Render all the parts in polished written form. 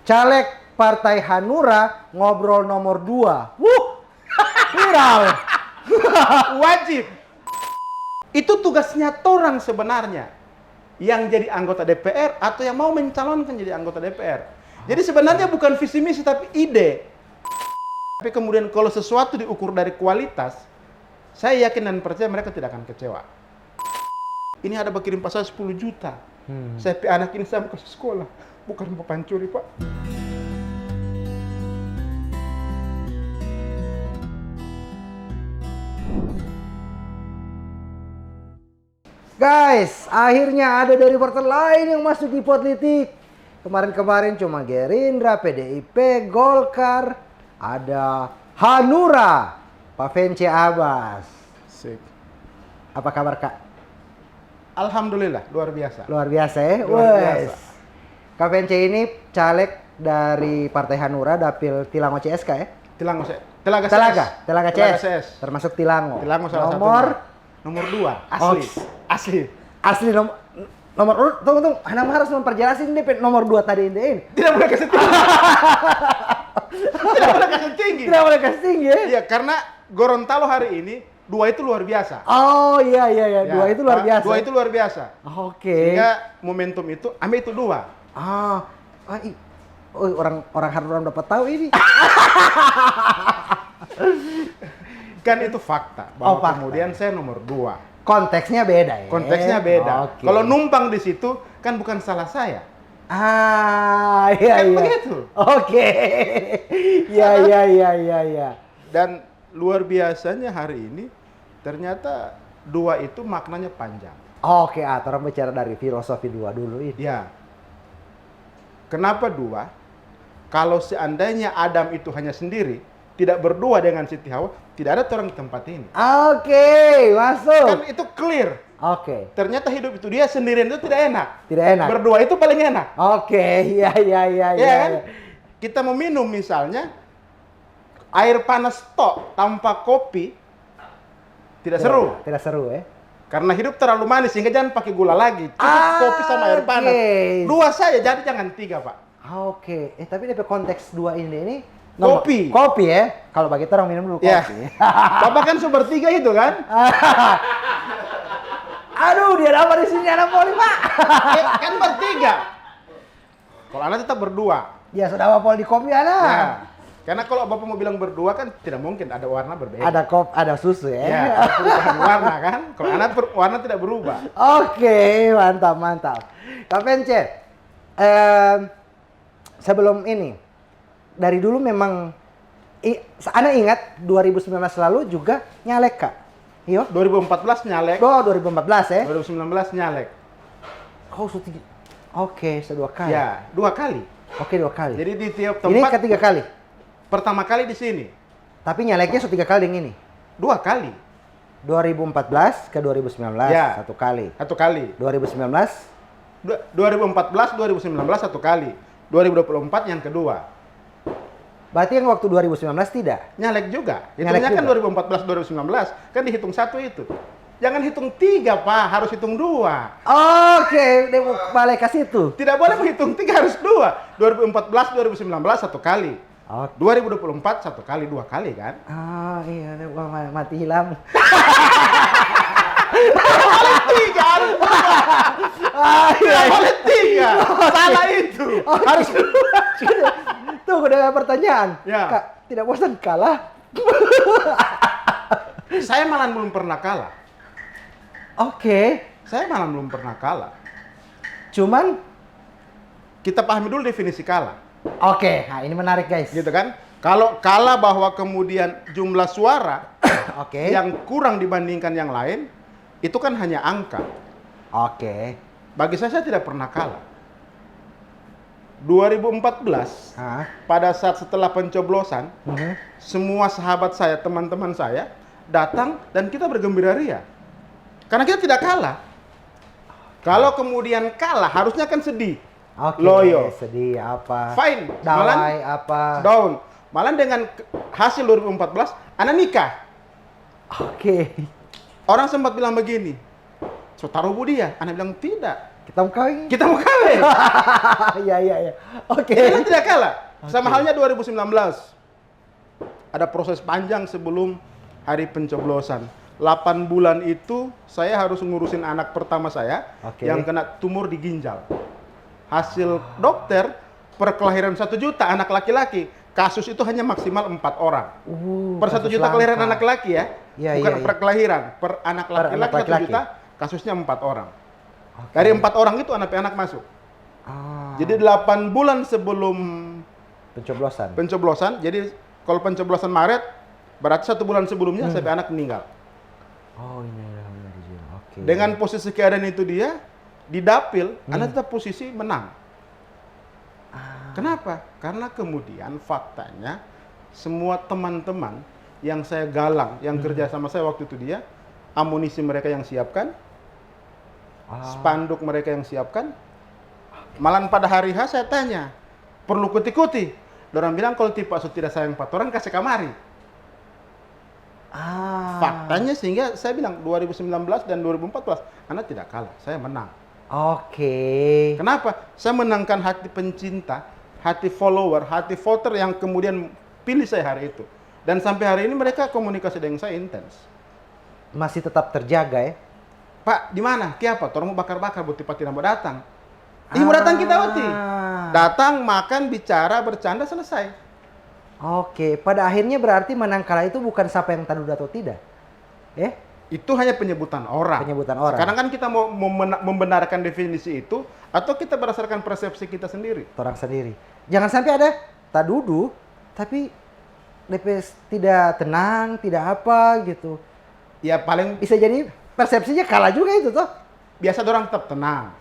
Caleg Partai Hanura ngobrol nomor 2. Viral. Wajib. Itu tugasnya orang sebenarnya. Yang jadi anggota DPR atau yang mau mencalonkan jadi anggota DPR. Jadi sebenarnya bukan visi misi tapi ide. Tapi kemudian kalau sesuatu diukur dari kualitas, saya yakin dan percaya mereka tidak akan kecewa. Ini ada berkirim pasal 10 juta. Saya anak ini saya mau kasih sekolah. Bukan mau pancuri, Pak. Guys, akhirnya ada dari partai lain yang masuk di politik. Kemarin-kemarin cuma Gerindra, PDIP, Golkar, ada Hanura, Pak Vence Abbas. Sip. Apa kabar, Kak? Alhamdulillah, luar biasa. Luar biasa ya? Luar biasa. Kak Vence ini caleg dari Partai Hanura, Dapil Tilango CSK ya? Telaga Telaga CS. CS. Termasuk Tilango. Tilango salah nomor 2, asli. Asli nomor urut. Tunggu. Anda harus memperjelasin ini nomor 2 tadi ini. Tidak boleh kasih tinggi. Tidak boleh kasih tinggi. Tidak boleh kasih tinggi ya? Iya, karena Gorontalo hari ini 2 itu luar biasa. Oh iya. 2 itu luar biasa. 2 itu luar biasa. Oke. Sehingga momentum itu ambil itu 2. Orang Hanura dapat tahu ini. Kan itu fakta bahwa fakta. kemudian saya nomor 2. Konteksnya beda ya. Konteksnya beda. Oke. Kalau numpang di situ kan bukan salah saya. Iya. Kan begitu. Oke. Iya. Dan luar biasanya hari ini ternyata 2 itu maknanya panjang. Oke, orang bicara dari filosofi 2 dulu ini. Ya. Kenapa 2? Kalau seandainya Adam itu hanya sendiri, tidak berdua dengan Siti Hawa, tidak ada orang di tempat ini. Oke, masuk. Kan itu clear. Oke. Ternyata hidup itu dia sendirian itu tidak enak. Tidak enak. Berdua itu paling enak. Oke, iya. Ya kan? Kita meminum misalnya air panas tok tanpa kopi tidak seru. Tidak seru ya. Karena hidup terlalu manis sehingga jangan pakai gula lagi. Cukup kopi sama air panas. 2 saja, jadi jangan 3, Pak. Oke. Tapi dari konteks 2 ini Kopi. Kopi ya. Kalau bagi kita orang minum dulu Ya. kopi. Bapak kan sumber 3 itu kan? Aduh, dia apa di sini anak poli, Pak? Kan bertiga. Kalau anak tetap berdua. Ya sudah apa poli di kopi anak. Ya. Karena kalau Bapak mau bilang berdua kan tidak mungkin ada warna berbeda. Ada susu ya. Ya, ada perubahan warna kan. Kalau anak warna tidak berubah. Oke, mantap. Kak Vence, sebelum ini, dari dulu memang, Anda ingat 2019 lalu juga nyalek, Kak? Iya? 2014 nyalek. 2014 ya? 2019 nyalek. Oke, 2 kali. Ya, 2 kali. Oke, 2 kali. Jadi di tiap tempat. Ini ketiga kali? Pertama kali di sini. Tapi nyaleknya 3 kali yang ini? 2 kali. 2014 ke 2019, Ya. 1 kali. 1 kali. 2019? 2014, 2019 1 kali. 2024 yang kedua. Berarti yang waktu 2019 tidak? Nyalek juga. Nyalek Hitungnya kan juga? 2014, 2019. Kan dihitung 1 itu. Jangan hitung 3, Pak. Harus hitung 2. Oke, dia mau balik ke situ. Tidak boleh menghitung 3, harus 2. 2014, 2019 1 kali. Oh. 2024 1 kali, 2 kali kan? Iya, mati hilang. Boleh 3, harus 2. Tidak boleh 3. Salah itu. Harus 2. Tuh, udah pertanyaan. Ya. Kak, tidak bosan kalah? Saya malah belum pernah kalah. Oke. Saya malah belum pernah kalah. Cuman, Kita pahami dulu definisi kalah. oke, nah ini menarik guys. Gitu kan? Kalau kalah bahwa kemudian jumlah suara Oke. yang kurang dibandingkan yang lain, itu kan hanya angka. Oke. Bagi saya tidak pernah kalah. 2014, pada saat setelah pencoblosan, semua sahabat saya, teman-teman saya, datang dan kita bergembira ria. Karena kita tidak kalah. Kalau kemudian kalah, harusnya kan sedih. Loyo. Sedih apa? Fine. Dawai apa? Down. Malah dengan hasil 2014, anak nikah. Oke. Orang sempat bilang begini, so taruh dia. Anak bilang tidak. Kita mau kawin. Kita mau kawin. Iya, iya, iya. Oke. Kita tidak kalah. Sama halnya 2019. Ada proses panjang sebelum hari pencoblosan. 8 bulan itu saya harus ngurusin anak pertama saya yang kena tumor di ginjal. Hasil dokter perkelahiran 1 juta anak laki-laki. Kasus itu hanya maksimal 4 orang. Per 1 juta kelahiran anak laki ya. Iya, Bukan iya, iya. per kelahiran. Per anak laki-laki 1 juta kasusnya 4 orang. Dari 4 orang itu anak-anak masuk. Jadi 8 bulan sebelum pencoblosan. Jadi kalau pencoblosan Maret, berarti 1 bulan sebelumnya sampai anak meninggal. Oh, ini oke. Dengan posisi keadaan itu dia di dapil, anak tetap posisi menang. Kenapa? Karena kemudian faktanya semua teman-teman yang saya galang, yang kerja sama saya waktu itu dia, amunisi mereka yang siapkan, spanduk mereka yang siapkan. Malah pada hari H saya tanya, perlu kuti-kuti? Orang bilang kalau tipe asal tidak sayang 4 orang kasih kamari. Faktanya sehingga saya bilang 2019 dan 2014 anak tidak kalah, saya menang. Oke. Kenapa? Saya menangkan hati pencinta, hati follower, hati voter yang kemudian pilih saya hari itu. Dan sampai hari ini mereka komunikasi dengan saya intens. Masih tetap terjaga ya? Pak, di mana? Kiapa? Orang mau bakar-bakar, buti Pak tidak mau datang. Mau datang kita buti. Datang, makan, bicara, bercanda, selesai. Oke, pada akhirnya berarti menang kalah itu bukan siapa yang tanda atau tidak. Itu hanya penyebutan orang. Penyebutan orang. Sekarang kan kita mau membenarkan definisi itu atau kita berdasarkan persepsi kita sendiri. Orang sendiri. Jangan sampai ada tadudu tapi DPS tidak tenang, tidak apa gitu. Ya paling Bisa jadi persepsinya kalah juga itu toh. biasa orang tetap tenang.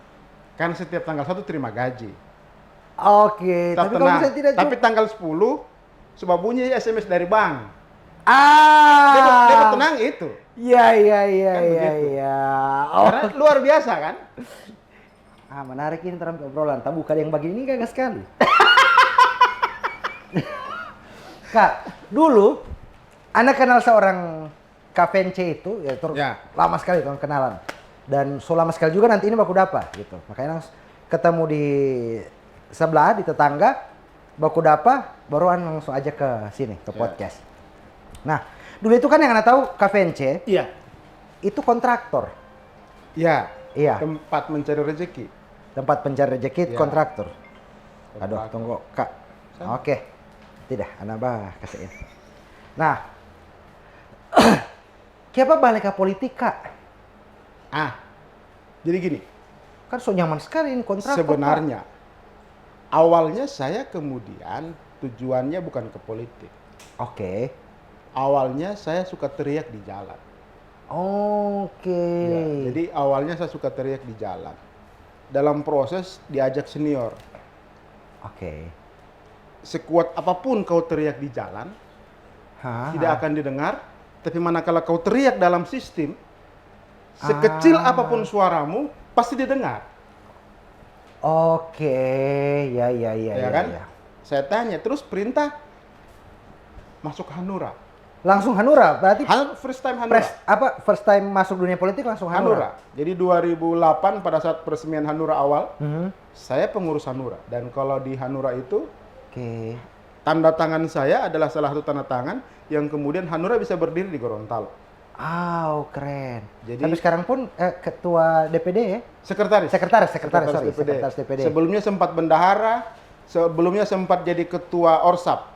Kan setiap tanggal 1 terima gaji. Oke, Tetap tapi kalau tenang. misalnya tidak Tapi tanggal 10 coba bunyi SMS dari bank. Ah. Dia tenang itu. Iya, iya, iya, Kan iya, begitu. iya. Karena luar biasa kan? Menarik ini terang obrolan. Tabu bukan yang begini kagak sekali. Kak, dulu Anda kenal seorang KVNC itu, ya, lama sekali kan kenalan. Dan so lama sekali juga nanti ini baku dapa gitu. Makanya ketemu di sebelah, di tetangga, baku dapa, baru langsung aja ke sini, ke podcast. Nah, dulu itu kan yang Anda tahu KVNC, Iya. itu kontraktor. Iya. Iya. Tempat mencari rezeki. Tempat pencari rezeki Iya. kontraktor. Aduh, Kontraktor. tunggu, Kak. Oke. Tidak, Anda bah kasihin. Nah, kenapa balik ke politik, Kak? Jadi gini, Kan so nyaman sekali ini kontraktor. sebenarnya awalnya saya kemudian tujuannya bukan ke politik. Kak. Oke. Awalnya saya suka teriak di jalan. Oke. Ya, jadi awalnya saya suka teriak di jalan. Dalam proses diajak senior. Oke. Sekuat apapun kau teriak di jalan, tidak akan didengar. Tapi manakala kau teriak dalam sistem, sekecil apapun suaramu, pasti didengar. Oke. Ya, ya, ya, Ya ya, kan? ya. Saya tanya, terus perintah masuk ke Hanura. Langsung Hanura, berarti First time Hanura. first time masuk dunia politik langsung Hanura. Jadi 2008 pada saat peresmian Hanura awal, Mhm. saya pengurus Hanura. Dan kalau di Hanura itu, Oke. tanda tangan saya adalah salah satu tanda tangan yang kemudian Hanura bisa berdiri di Gorontalo. Keren. Jadi- Tapi sekarang pun ketua DPD ya? Sekretaris Sekretaris DPD. Sebelumnya sempat bendahara, sebelumnya sempat jadi ketua Orsap,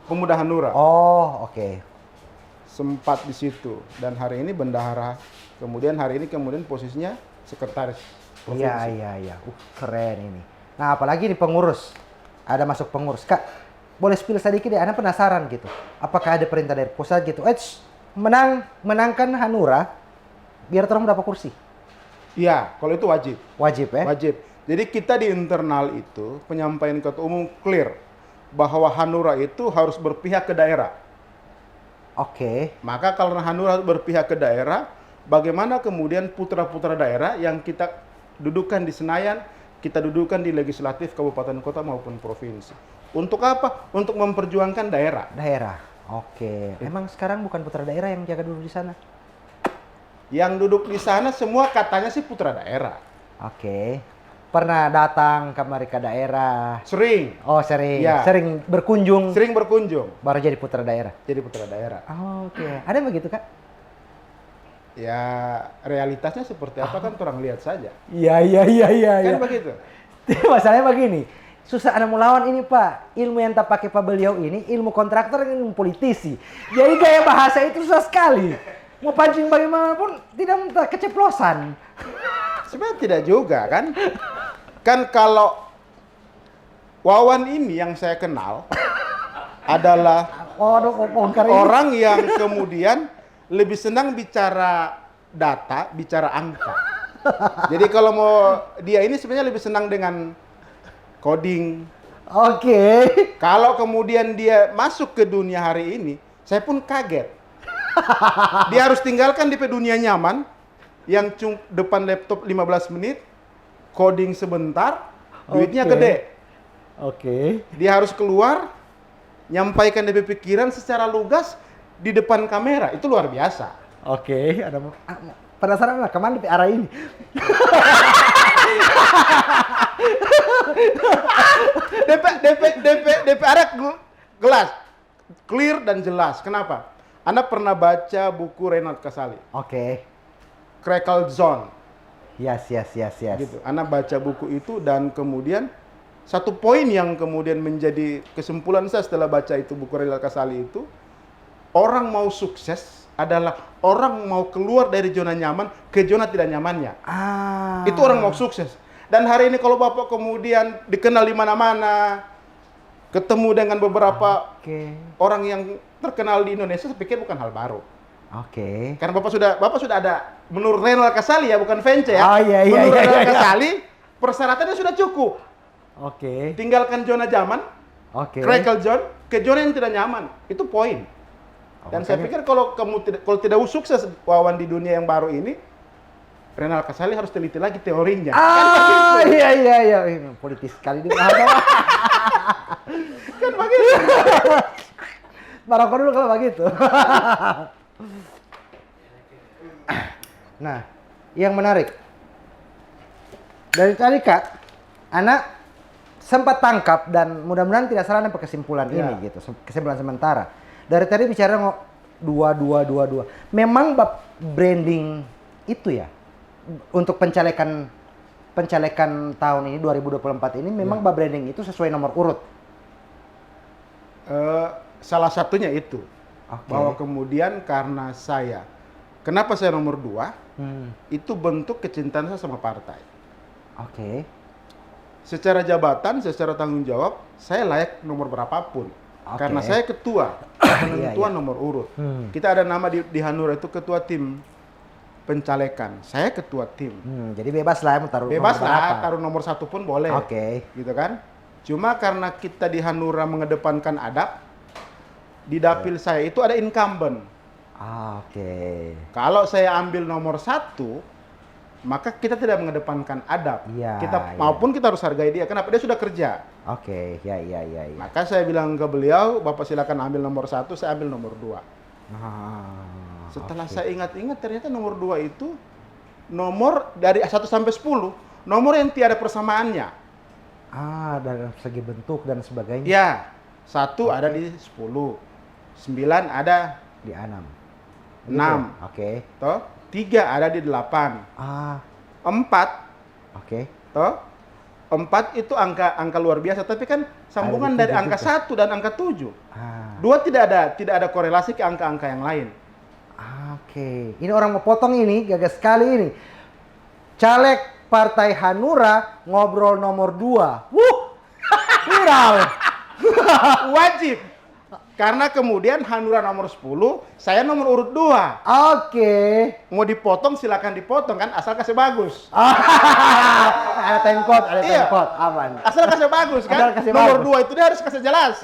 Pemuda Hanura. Oh, oke. Sempat di situ dan hari ini bendahara. Kemudian hari ini posisinya sekretaris provinsi. Iya, iya, iya. Keren ini. Nah, apalagi di pengurus. Ada masuk pengurus. Kak, boleh spill sedikit deh. Anda penasaran gitu. Apakah ada perintah dari pusat gitu? Menangkan Hanura, biar terus dapat kursi. Iya, kalau itu wajib. Wajib ya? Wajib. Jadi kita di internal itu penyampaian ketua umum clear bahwa Hanura itu harus berpihak ke daerah. Oke. Maka kalau Hanura harus berpihak ke daerah, bagaimana kemudian putra-putra daerah yang kita dudukan di Senayan, kita dudukan di legislatif kabupaten kota maupun provinsi. Untuk apa? Untuk memperjuangkan daerah. Daerah. Oke. Emang sekarang bukan putra daerah yang jaga dulu di sana? Yang duduk di sana semua katanya sih putra daerah. Oke. Pernah datang kemari ke daerah? Sering. Oh, sering. Ya. Sering berkunjung. Sering berkunjung. Baru jadi putra daerah. Jadi putra daerah. Oh, oke. Ada yang begitu, Kak? Ya realitasnya seperti apa kan orang lihat saja. Iya. Kan begitu. Masalahnya begini. Susah Anda melawan ini, Pak. Ilmu yang tak pakai Pak beliau ini, ilmu kontraktor dan ilmu politisi. Jadi gaya bahasa itu susah sekali. Mau pancing bagaimanapun tidak minta keceplosan. Sebenarnya tidak juga kan. Kan kalau Wawan ini yang saya kenal adalah orang yang kemudian lebih senang bicara data, bicara angka. Jadi kalau mau dia ini sebenarnya lebih senang dengan coding. Oke. Kalau kemudian dia masuk ke dunia hari ini, saya pun kaget. Dia harus tinggalkan di dunia nyaman yang depan laptop 15 menit, coding sebentar, duitnya gede. Oke. Dia harus keluar, nyampaikan DP pikiran secara lugas di depan kamera. Itu luar biasa. Oke. Ada penasaran nggak kemana di arah ini? DP arah jelas, clear dan jelas. Kenapa? Anda pernah baca buku Reinhard Kasali? Oke. Crackle Zone. Yes. Gitu. Anda baca buku itu dan kemudian satu poin yang kemudian menjadi kesimpulan saya setelah baca itu buku Reinhard Kasali itu, orang mau sukses adalah orang mau keluar dari zona nyaman ke zona tidak nyamannya. Itu orang mau sukses. Dan hari ini kalau Bapak kemudian dikenal di mana-mana, ketemu dengan beberapa orang yang terkenal di Indonesia, saya pikir bukan hal baru. Oke. Karena Bapak sudah ada menurut Reinhard Kasali ya, bukan Vence ya. Iya. Menurut Reinhard Kasali, persyaratannya sudah cukup. Oke. Tinggalkan zona nyaman, crackle zone, ke zona yang tidak nyaman. Itu poin. Dan saya pikir kalau tidak sukses Wawan di dunia yang baru ini, Reinhard Kasali harus teliti lagi teorinya. Iya. Politis sekali dia. Kan begitu. Maroko dulu kalau begitu. Nah, yang menarik. Dari tadi Kak, anak sempat tangkap dan mudah-mudahan tidak salah dengan kesimpulan ini gitu. Kesimpulan sementara. Dari tadi bicara dua. Memang branding itu ya untuk pencalekan tahun ini 2024 ini memang branding itu sesuai nomor urut. Salah satunya itu. Bahwa kemudian karena kenapa saya nomor 2? Itu bentuk kecintaan saya sama partai. Oke. Secara jabatan, secara tanggung jawab, saya layak nomor berapapun. Karena saya ketua penentuan nomor urut. Kita ada nama di Hanura itu ketua tim pencalekan. Saya ketua tim. Jadi bebas lah mau taruh bebas nomor lah, berapa. taruh nomor 1 pun boleh. Oke. Gitu kan? Cuma karena kita di Hanura mengedepankan adab, di dapil saya itu ada incumbent. Oke. Kalau saya ambil nomor 1, maka kita tidak mengedepankan adab. Maupun kita harus hargai dia. Kenapa? Dia sudah kerja. Oke, ya. Maka saya bilang ke beliau, Bapak silakan ambil nomor 1, saya ambil nomor 2. Setelah saya ingat-ingat, ternyata nomor 2 itu nomor dari 1 sampai 10, nomor yang tiada persamaannya. Dari segi bentuk dan sebagainya. Ya, 1 ada di 10, 9 ada di 6. 6. Oke. Toh? 3 ada di 8. 4. Oke. Toh? 4 itu angka luar biasa, tapi kan sambungan dari angka 1 dan angka 7. 2 tidak ada korelasi ke angka-angka yang lain. Oke. Ini orang mau potong ini, gagas sekali ini. Caleg Partai Hanura ngobrol nomor 2. Viral. Wajib. Karena kemudian Hanura nomor 10, saya nomor urut 2. Oke. Mau dipotong silakan dipotong kan, asal kasih bagus. Ada time code, aman. Asal kasih bagus kan. Nomor 2 itu dia harus kasih jelas.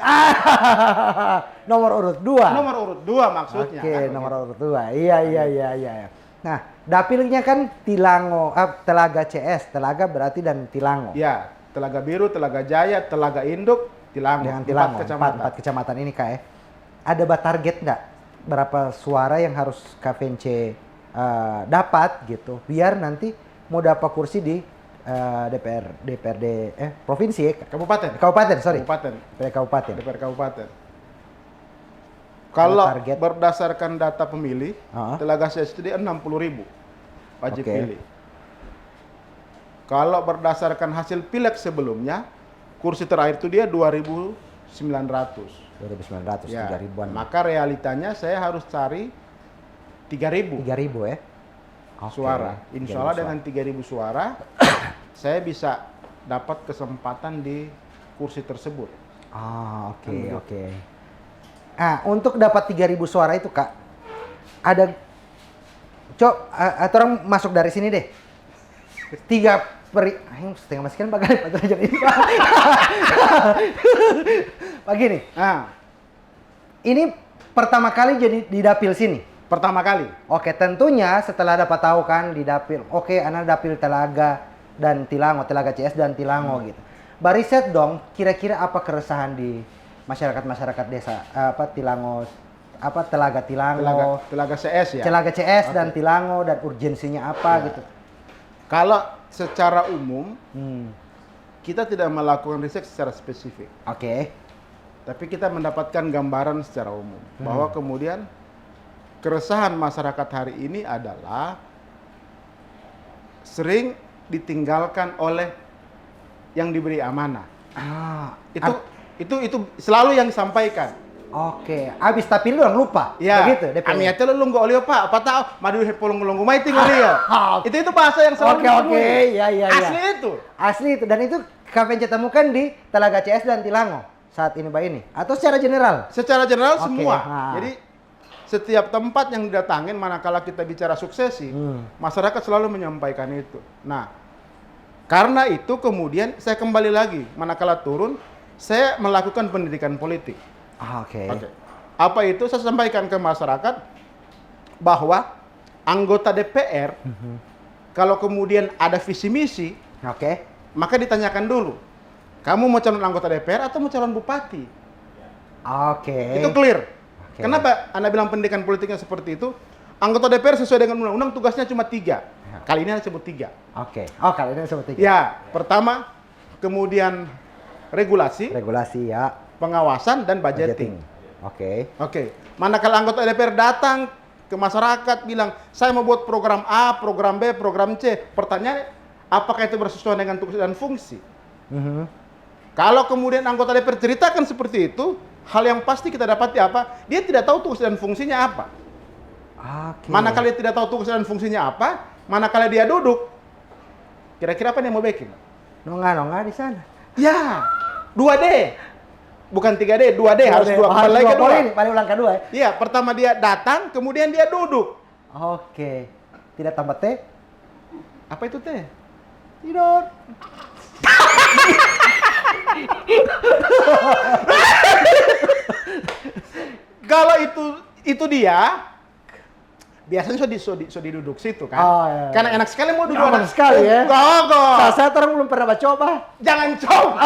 Nomor urut 2. Nomor urut 2 maksudnya. Oke, kan, nomor urut 2. Iya. Nah, dapilnya kan Tilango, Telaga CS. Telaga berarti dan Tilango. Iya, Telaga Biru, Telaga Jaya, Telaga Induk, Tilango. Dengan Tilango, 4 kecamatan ini Kak ya. Ada target nggak? Berapa suara yang harus KVNC dapat gitu, biar nanti mau dapat kursi di DPRD provinsi kabupaten sorry DPR kabupaten. DPR kabupaten. Kalau target. berdasarkan data pemilih, Telaga CS itu dia 60.000 wajib pilih. Kalau berdasarkan hasil pileg sebelumnya, kursi terakhir itu dia 2.900. 2.900, Ya, 3.000-an. maka realitanya saya harus cari 3.000 ya. suara. Insya Allah dengan 3.000 suara, saya bisa dapat kesempatan di kursi tersebut. Oke. Untuk dapat 3.000 suara itu Kak, ada orang masuk dari sini deh. Setengah masih kan bagai jadi ini Pak. Begini. Ini pertama kali jadi di dapil sini. Pertama kali. Oke, tentunya setelah dapat tahu kan di dapil. Oke, anak dapil Telaga dan Tilango, Telaga CS dan Tilango gitu. Bariset dong, kira-kira apa keresahan di masyarakat desa Tilango, Telaga Tilango, Telaga CS ya. Telaga CS dan Tilango, dan urgensinya apa gitu. Kalau secara umum kita tidak melakukan riset secara spesifik. Tapi kita mendapatkan gambaran secara umum bahwa kemudian keresahan masyarakat hari ini adalah sering ditinggalkan oleh yang diberi amanah. Itu selalu yang disampaikan. Abis tapi lu lupa. Ya, begitu. amiatnya lu nggak oleh Pak, apa tahu madu polong mai tinggal dia. Itu bahasa yang selalu Oke. Ya. Asli itu. Dan itu KPNC temukan di Telaga CS dan Tilango saat ini Pak ini, atau secara general? Secara general semua. Jadi setiap tempat yang didatangin, manakala kita bicara suksesi, masyarakat selalu menyampaikan itu. Nah, karena itu kemudian saya kembali lagi, manakala turun, saya melakukan pendidikan politik. Apa itu? Saya sampaikan ke masyarakat bahwa anggota DPR, kalau kemudian ada visi misi, maka ditanyakan dulu, kamu mau calon anggota DPR atau mau calon bupati? Itu clear. Kenapa Anda bilang pendidikan politiknya seperti itu? Anggota DPR sesuai dengan undang-undang tugasnya cuma 3. Kali ini disebut 3. Kali ini disebut 3. Ya, pertama, kemudian regulasi ya, pengawasan dan budgeting. Manakala anggota DPR datang ke masyarakat bilang, saya mau buat program A, program B, program C. Pertanyaannya, apakah itu bersesuaian dengan tugas dan fungsi? Kalau kemudian anggota DPR ceritakan seperti itu, hal yang pasti kita dapati apa? Dia tidak tahu tugas dan fungsinya apa. Manakala dia tidak tahu tugas dan fungsinya apa, manakala dia duduk, kira-kira apa yang mau bikin? Nongah di sana. Ya, 2D. Bukan 3D, 2D, harus 2 kali lagi kedua. Paling ulang kedua ya? Iya, pertama dia datang, kemudian dia duduk. Tidak tambah T? Apa itu T? Tidur. Kalau itu dia, biasanya so duduk situ kan. Karena enak sekali mau duduk. Enak sekali ya. Saya terang belum pernah coba. Jangan coba.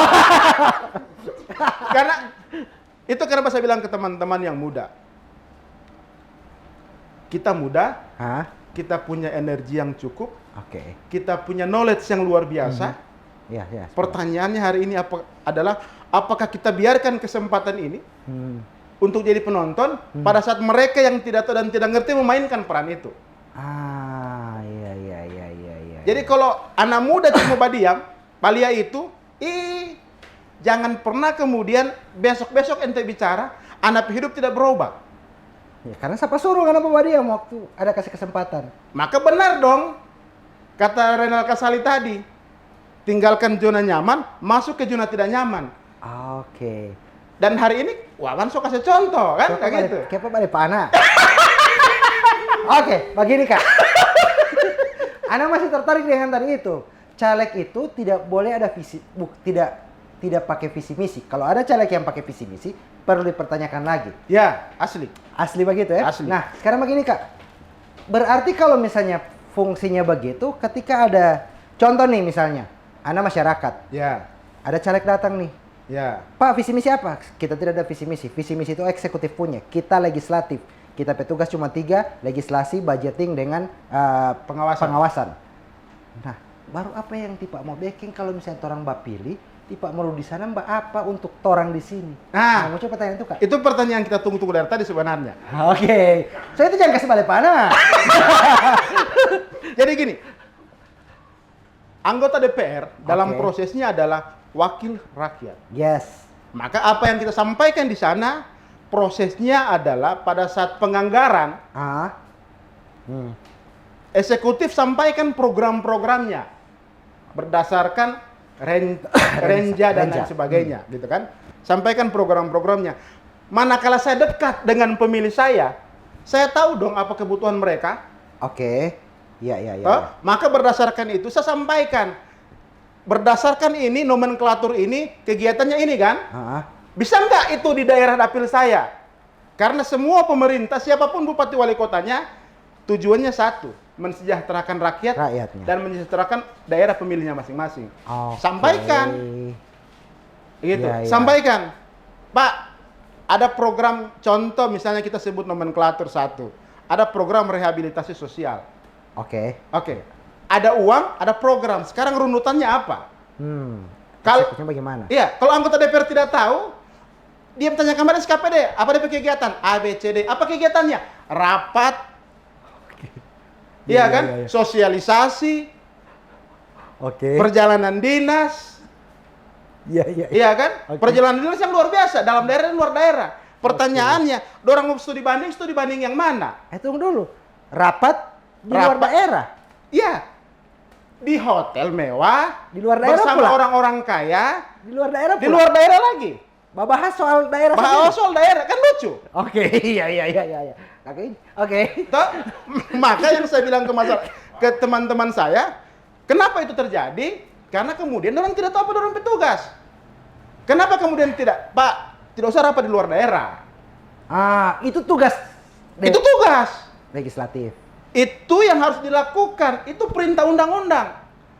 Karena saya bilang ke teman-teman yang muda. Kita muda, kita punya energi yang cukup, kita punya knowledge yang luar biasa. Pertanyaannya hari ini adalah apakah kita biarkan kesempatan ini untuk jadi penonton pada saat mereka yang tidak tahu dan tidak ngerti memainkan peran itu. Jadi kalau anak muda cuma badiam, palia itu, jangan pernah kemudian besok-besok ente bicara, anak hidup tidak berubah. Karena siapa suruh anak badiam waktu ada kasih kesempatan. Maka benar dong, kata Renal Kasali tadi, tinggalkan zona nyaman, masuk ke zona tidak nyaman. Dan hari ini, Wawan so kasih contoh kan, kayak gitu. Kepo balik panah. Begini Kak. Ana masih tertarik dengan tadi itu. Caleg itu tidak boleh ada tidak pakai visi misi. Kalau ada caleg yang pakai visi misi, perlu dipertanyakan lagi. Ya, asli. Asli begitu ya? Asli. Nah, sekarang begini Kak. Berarti kalau misalnya fungsinya begitu, ketika ada contoh nih misalnya, Ana masyarakat. Ya. Ada caleg datang nih. Ya. Pak, visi misi apa? Kita tidak ada visi misi. Visi misi itu eksekutif punya. Kita legislatif. kita petugas cuma 3, legislasi, budgeting dengan pengawasan. Nah, baru apa yang Tipak mau bikin kalau misalnya orang mbak pilih, Tipak mau di sana mbak apa untuk orang di sini? Nah, mau coba pertanyaan itu Kak. itu pertanyaan kita tunggu-tunggu dari tadi sebenarnya. Oke. So itu jangan kasih balik panah. Jadi gini, anggota DPR dalam Oke. prosesnya adalah wakil rakyat. Yes. Maka apa yang kita sampaikan di sana, prosesnya adalah pada saat penganggaran, eksekutif sampaikan program-programnya berdasarkan renja dan lain sebagainya, gitu kan? Sampaikan program-programnya. Manakala saya dekat dengan pemilih saya tahu dong apa kebutuhan mereka. Oke. Iya. Maka berdasarkan itu saya sampaikan. Berdasarkan ini, nomenklatur ini, kegiatannya ini kan? Bisa nggak itu di daerah dapil saya? Karena semua pemerintah, siapapun bupati wali kotanya, tujuannya satu, mensejahterakan rakyatnya dan mensejahterakan daerah pemilihnya masing-masing. Sampaikan. Gitu. Iya. Sampaikan. Pak, ada program contoh misalnya kita sebut nomenklatur 1. Ada program rehabilitasi sosial. Oke. Ada uang, ada program. Sekarang runutannya apa? Kalau bagaimana? Iya, kalau anggota DPR tidak tahu, dia bertanya kemarin SKPD, apa DP kegiatan? A, B, C, D. Apa kegiatannya? Rapat. Iya kan? Sosialisasi. Oke. Perjalanan dinas. Iya kan? Perjalanan dinas yang luar biasa dalam daerah dan luar daerah. Pertanyaannya, dorang mau studi banding yang mana? Tunggu dulu. Rapat di luar daerah? Iya. Di hotel mewah, di luar daerah bersama pula? orang-orang kaya, di luar daerah pula? Di luar daerah lagi. Bahas soal daerah. Bahas soal daerah, kan lucu. Oke. Maka yang saya bilang ke teman-teman saya, kenapa itu terjadi? Karena kemudian orang tidak tahu apa orang petugas. Kenapa kemudian tidak? Pak, tidak usah rapat di luar daerah. Itu tugas. Itu tugas legislatif. Itu yang harus dilakukan. Itu perintah undang-undang.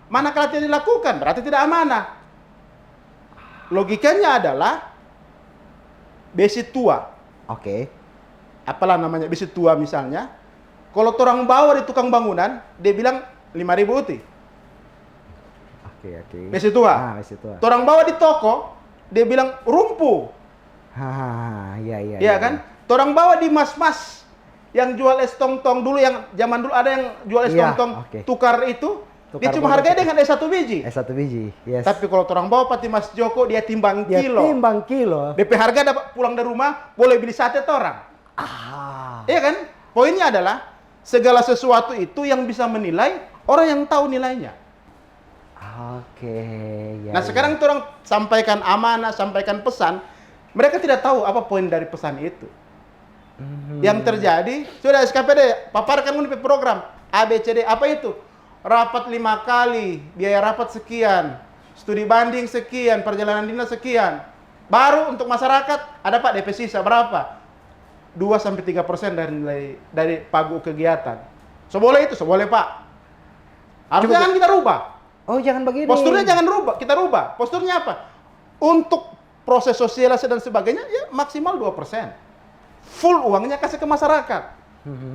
Manakala tidak dilakukan, berarti tidak amanah. Logikanya adalah besi tua. Oke. Apalah namanya besi tua misalnya. Kalau orang bawa di tukang bangunan, dia bilang 5.000 uti. Oke. Besi tua. Besi tua. Orang bawa di toko, dia bilang rumpu. Iya kan? Orang bawa di mas-mas yang jual es tong-tong dulu, yang zaman dulu ada yang jual es tong-tong tukar itu, dia cuma harganya dengan es 1 biji. Es 1 biji, yes. Tapi kalau orang bawa pati Mas Joko, dia timbang kilo. DP harga dapat pulang dari rumah, boleh beli sate orang. Iya kan? Poinnya adalah segala sesuatu itu yang bisa menilai orang yang tahu nilainya. Nah sekarang orang sampaikan amanah, sampaikan pesan, mereka tidak tahu apa poin dari pesan itu. Yang terjadi, sudah SKPD, paparkan UNIP program A, B, C, D, apa itu? Rapat 5 kali, biaya rapat sekian, studi banding sekian, perjalanan dinas sekian. Baru untuk masyarakat, ada Pak DP sisa berapa? 2-3% dari pagu kegiatan. Boleh itu, boleh Pak. Harusnya kan kita rubah. Jangan begini. Posturnya jangan rubah, kita rubah. Posturnya apa? Untuk proses sosialisasi dan sebagainya, ya maksimal 2%. Full uangnya kasih ke masyarakat.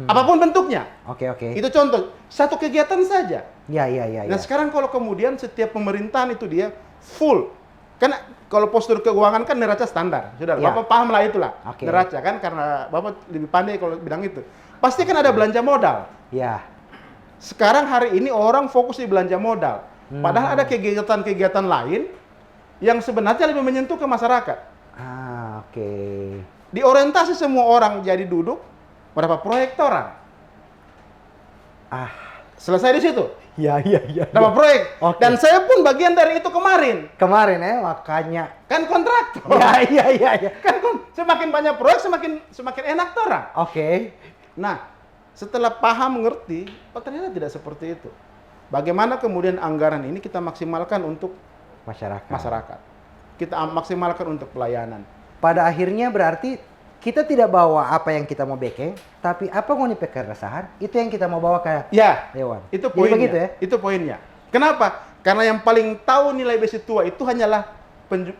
Apapun bentuknya. Oke. Itu contoh. Satu kegiatan saja. Iya. Nah sekarang kalau kemudian setiap pemerintahan itu dia full. Karena kalau postur keuangan kan neraca standar. Sudah, Bapak paham lah itulah. Neraca kan, karena Bapak lebih pandai kalau bidang itu. Pasti kan ada belanja modal. Iya. Sekarang hari ini orang fokus di belanja modal. Padahal ada kegiatan-kegiatan lain yang sebenarnya lebih menyentuh ke masyarakat. Oke. Diorientasi semua orang jadi duduk, berapa proyek orang? Selesai di situ. Iya. Berapa proyek? Dan saya pun bagian dari itu kemarin. Makanya. Kan kontraktor. Iya. Kan semakin banyak proyek, semakin enak orang. Oke. Nah, setelah paham, mengerti, ternyata tidak seperti itu. Bagaimana kemudian anggaran ini kita maksimalkan untuk masyarakat. Kita maksimalkan untuk pelayanan. Pada akhirnya berarti kita tidak bawa apa yang kita mau bikin, tapi apa yang mau keresahan, itu yang kita mau bawa ke Dewan. Itu poinnya. Begitu ya? Itu poinnya. Kenapa? Karena yang paling tahu nilai besi tua itu hanyalah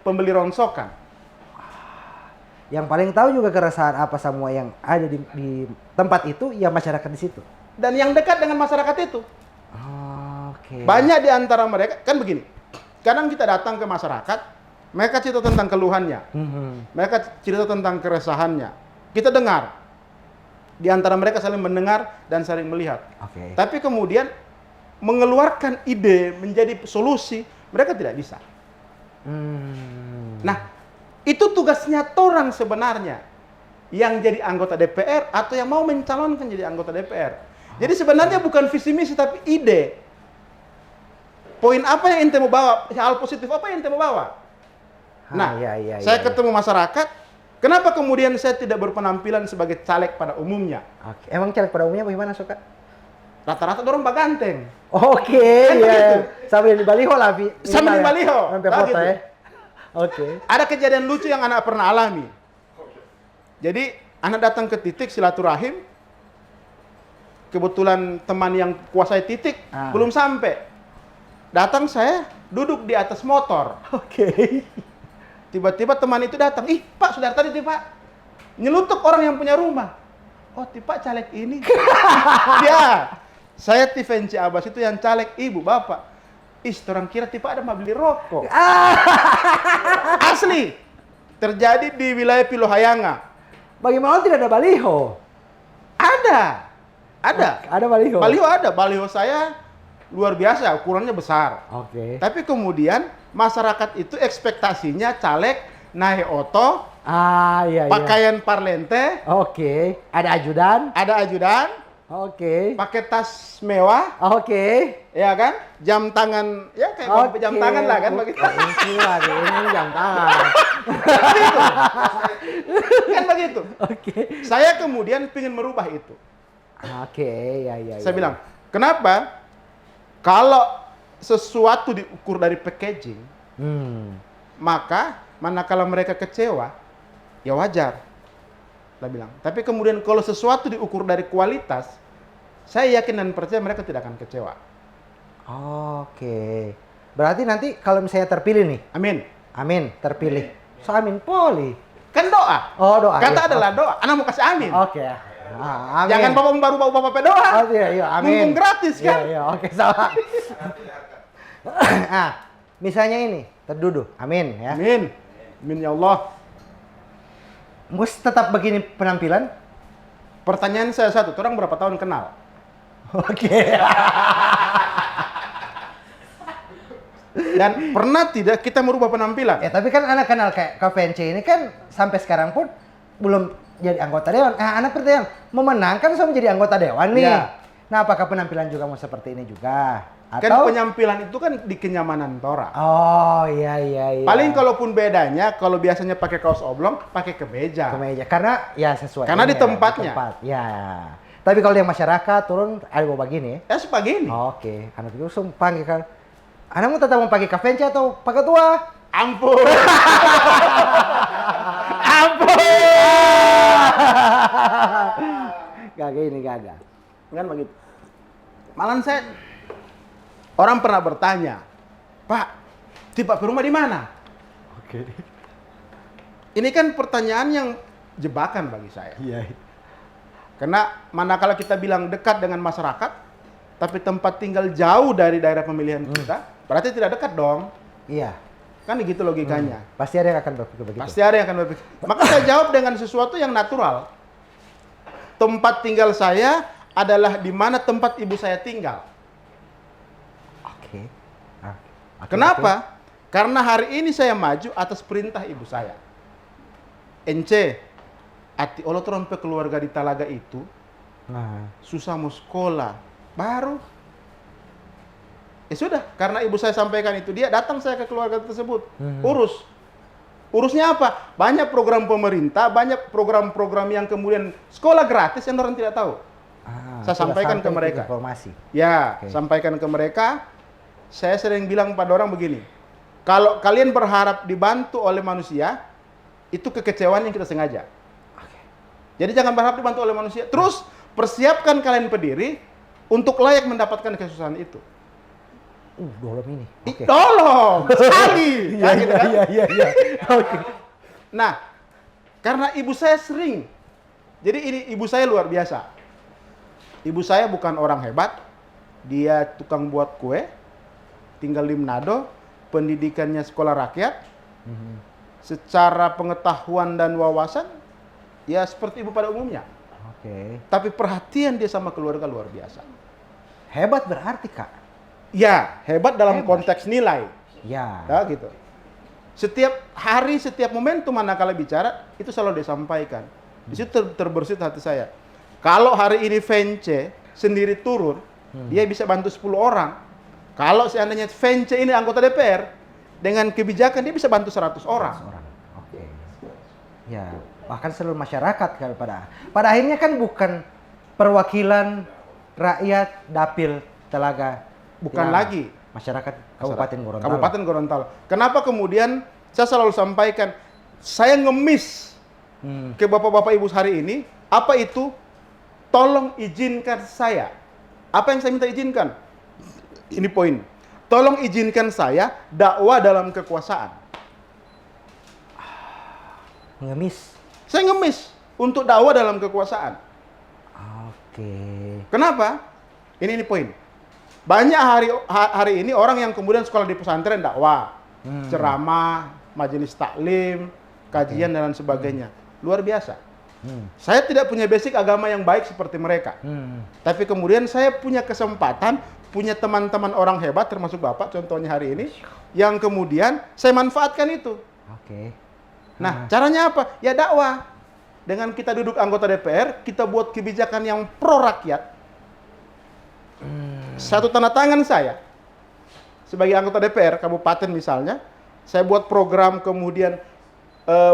pembeli rongsokan. Yang paling tahu juga keresahan apa semua yang ada di tempat itu, ya masyarakat di situ. Dan yang dekat dengan masyarakat itu. Oke. Banyak di antara mereka, kan begini. Kadang kita datang ke masyarakat, mereka cerita tentang keluhannya. Mereka cerita tentang keresahannya. Kita dengar. Di antara mereka saling mendengar dan saling melihat. Oke. Tapi kemudian mengeluarkan ide menjadi solusi, mereka tidak bisa. Nah, itu tugasnya orang sebenarnya yang jadi anggota DPR atau yang mau mencalonkan jadi anggota DPR. Jadi sebenarnya bukan visi misi tapi ide. Poin apa yang ente mau bawa? Hal positif apa yang ente mau bawa? Nah, saya ketemu masyarakat, kenapa kemudian saya tidak berpenampilan sebagai caleg pada umumnya? Oke. Emang caleg pada umumnya bagaimana, Suka? Rata-rata dorong baganteng. Oke, Kan ya. begitu. Sambil di baliho lah, Sambil di baliho. Sampai Tahu foto gitu. ya. Oke. Ada kejadian lucu yang anak pernah alami. Jadi, anak datang ke titik silaturahim. Kebetulan teman yang kuasai titik belum sampai. Datang saya duduk di atas motor. Oke. Tiba-tiba teman itu datang. Ih, Pak, sudah tadi Pak. Nyelutuk orang yang punya rumah. Oh, Pak caleg ini. Ya. Saya Tifenci Abbas itu yang caleg ibu, bapak. Orang kira Pak ada mau beli rokok. Asli. Terjadi di wilayah Pilohayanga. Bagaimana tidak ada baliho? Ada. Ada. Ada baliho. Baliho ada. Baliho saya luar biasa, ukurannya besar. Oke. Tapi kemudian masyarakat itu ekspektasinya caleg naik oto, Iya. pakaian parlente, Oke. Ada ajudan. ada ajudan, Oke. pakai tas mewah, Oke. ya kan? Jam tangan, ya kayak jam tangan lah kan begitu. Ini lagi, ini jam tangan. Kan begitu. Oke. Saya kemudian ingin merubah itu. Oke, ya. Saya bilang, kenapa? Kalau sesuatu diukur dari packaging, maka manakala mereka kecewa, ya wajar. Saya bilang. Tapi kemudian kalau sesuatu diukur dari kualitas, saya yakin dan percaya mereka tidak akan kecewa. Oke. Berarti nanti kalau misalnya terpilih nih, Amin. terpilih. So, amin poli. Kan doa. Oh, doa. Kata iya. adalah doa. Anak mau kasih amin. Oke. Amin. Jangan baru bapak doa. Oh, iya, amin. Mumpung gratis kan? Iya, oke, salah. Misalnya ini, terduduh. Amin ya. Amin. Amin ya Allah. Mus tetap begini penampilan? Pertanyaan saya satu, orang berapa tahun kenal? Oke. Dan pernah tidak kita merubah penampilan? Tapi kan anak kenal kayak KVNC ini kan sampai sekarang pun belum jadi anggota dewan. Anak pertanyaan, memenangkan sama jadi anggota dewan nih. Ya. Nah, apakah penampilan juga mau seperti ini juga? Kan Atau penampilan itu kan di kenyamanan tora. Oh, iya. Paling kalaupun bedanya, kalau biasanya pakai kaos oblong, pakai kemeja. Kemeja, karena ya sesuai. Karena di tempatnya. Di tempat. Ya. Tapi kalau yang masyarakat turun ada bawa begini. Ya sebagini. Oke, anak itu langsung panggil kan. Anak mau tetap mau pakai KVNC atau pakai tua? Ampun. Ampun. Gagak ini gagak. Kan begitu. Malah saya orang pernah bertanya, Pak, tiba ke rumah di mana? Oke. Ini kan pertanyaan yang jebakan bagi saya. Iya. Karena manakala kita bilang dekat dengan masyarakat, tapi tempat tinggal jauh dari daerah pemilihan kita, berarti tidak dekat dong. Iya. Kan begitu logikanya. Pasti ada yang akan berpikir begitu. Pasti ada yang akan berpikir. Maka saya jawab dengan sesuatu yang natural. Tempat tinggal saya adalah di mana tempat ibu saya tinggal. Oke. Kenapa? Karena hari ini saya maju atas perintah ibu saya. Ence, ati olo trompe keluarga di Talaga itu, Nah. susah mau sekolah. Baru. Sudah, karena ibu saya sampaikan itu, dia datang saya ke keluarga tersebut. Urus. Urusnya apa? Banyak program pemerintah, banyak program-program yang kemudian sekolah gratis yang orang tidak tahu. Saya sampaikan ke mereka. Informasi. Ya, Oke. sampaikan ke mereka. Saya sering bilang pada orang begini, kalau kalian berharap dibantu oleh manusia, itu kekecewaan yang kita sengaja. Jadi jangan berharap dibantu oleh manusia. Terus persiapkan kalian berdiri untuk layak mendapatkan kesusahan itu. Dolom ini. Oke. Tolong sekali. Nah, gitu kan? Iya. Oke. Nah, Karena ibu saya sering. Jadi ini ibu saya luar biasa. Ibu saya bukan orang hebat. Dia tukang buat kue, tinggal di Manado, pendidikannya sekolah rakyat. Secara pengetahuan dan wawasan, ya seperti ibu pada umumnya. Oke. Tapi perhatian dia sama keluarga luar biasa. Hebat berarti, Kak. Ya, hebat dalam Hebat. konteks nilai. Ya. Ya, gitu. Setiap hari, setiap momentum manakala bicara, itu selalu disampaikan. Di situ terbersit hati saya. Kalau hari ini Vence sendiri turun, dia bisa bantu 10 orang. Kalau seandainya Vence ini anggota DPR, dengan kebijakan dia bisa bantu 100 orang. Oke. Ya, bahkan seluruh masyarakat kalau pada akhirnya kan bukan perwakilan rakyat dapil Telaga. Bukan Ya, lagi. masyarakat Kabupaten Gorontalo. Kabupaten Gorontalo. Kenapa kemudian saya selalu sampaikan, saya ngemis ke bapak-bapak ibu hari ini, apa itu? Tolong izinkan saya. Apa yang saya minta izinkan? Ini poin. Tolong izinkan saya dakwah dalam kekuasaan. Ngemis. Saya ngemis untuk dakwah dalam kekuasaan. Oke. Kenapa? Ini poin. Banyak hari ini orang yang kemudian sekolah di pesantren dakwah, ceramah, majelis taklim, kajian dan lain sebagainya. Luar biasa. Saya tidak punya basic agama yang baik seperti mereka. Tapi kemudian saya punya kesempatan, punya teman-teman orang hebat termasuk Bapak contohnya hari ini, yang kemudian saya manfaatkan itu. Oke. Nah, caranya apa? Ya dakwah. Dengan kita duduk anggota DPR, kita buat kebijakan yang pro rakyat. Satu tanda tangan saya sebagai anggota DPR kabupaten misalnya, saya buat program kemudian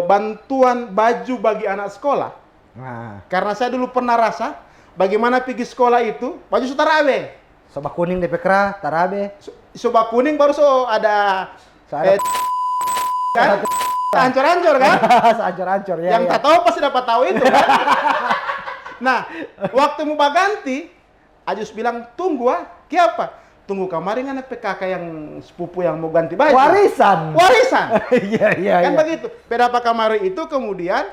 bantuan baju bagi anak sekolah. Nah, Karena saya dulu pernah rasa bagaimana pergi sekolah itu baju sutarabe, soba kuning DP Kera, Tarabe. soba kuning baru ada Saya kan ancur-ancur kan. ancur-ancur ya. Yang tak tahu pasti dapat tahu itu kan. Nah, waktu mau ganti, Ajus bilang, tunggu apa? Tunggu kemarin anak PKK yang sepupu yang mau ganti baju. Warisan. Iya. Kan begitu. Berapa kamari itu kemudian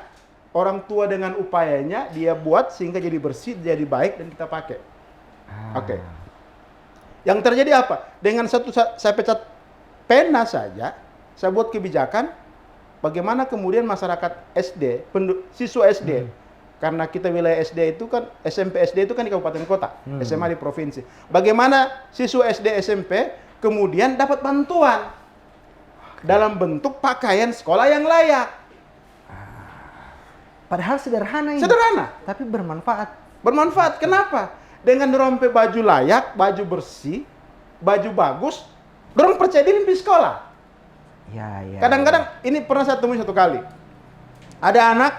orang tua dengan upayanya dia buat sehingga jadi bersih, jadi baik dan kita pakai. Oke. Yang terjadi apa? Dengan saya pecat pena saja, saya buat kebijakan bagaimana kemudian masyarakat SD, siswa SD, karena kita wilayah SD itu kan, SMP SD itu kan di kabupaten kota, SMA di provinsi. Bagaimana siswa SD SMP kemudian dapat bantuan dalam bentuk pakaian sekolah yang layak. Padahal sederhana ini. Sederhana, Tapi bermanfaat. bermanfaat. Kenapa? Dengan rompe baju layak, baju bersih, baju bagus, dorong percaya diri di sekolah. Ya. Kadang-kadang ini pernah saya temui satu kali. Ada anak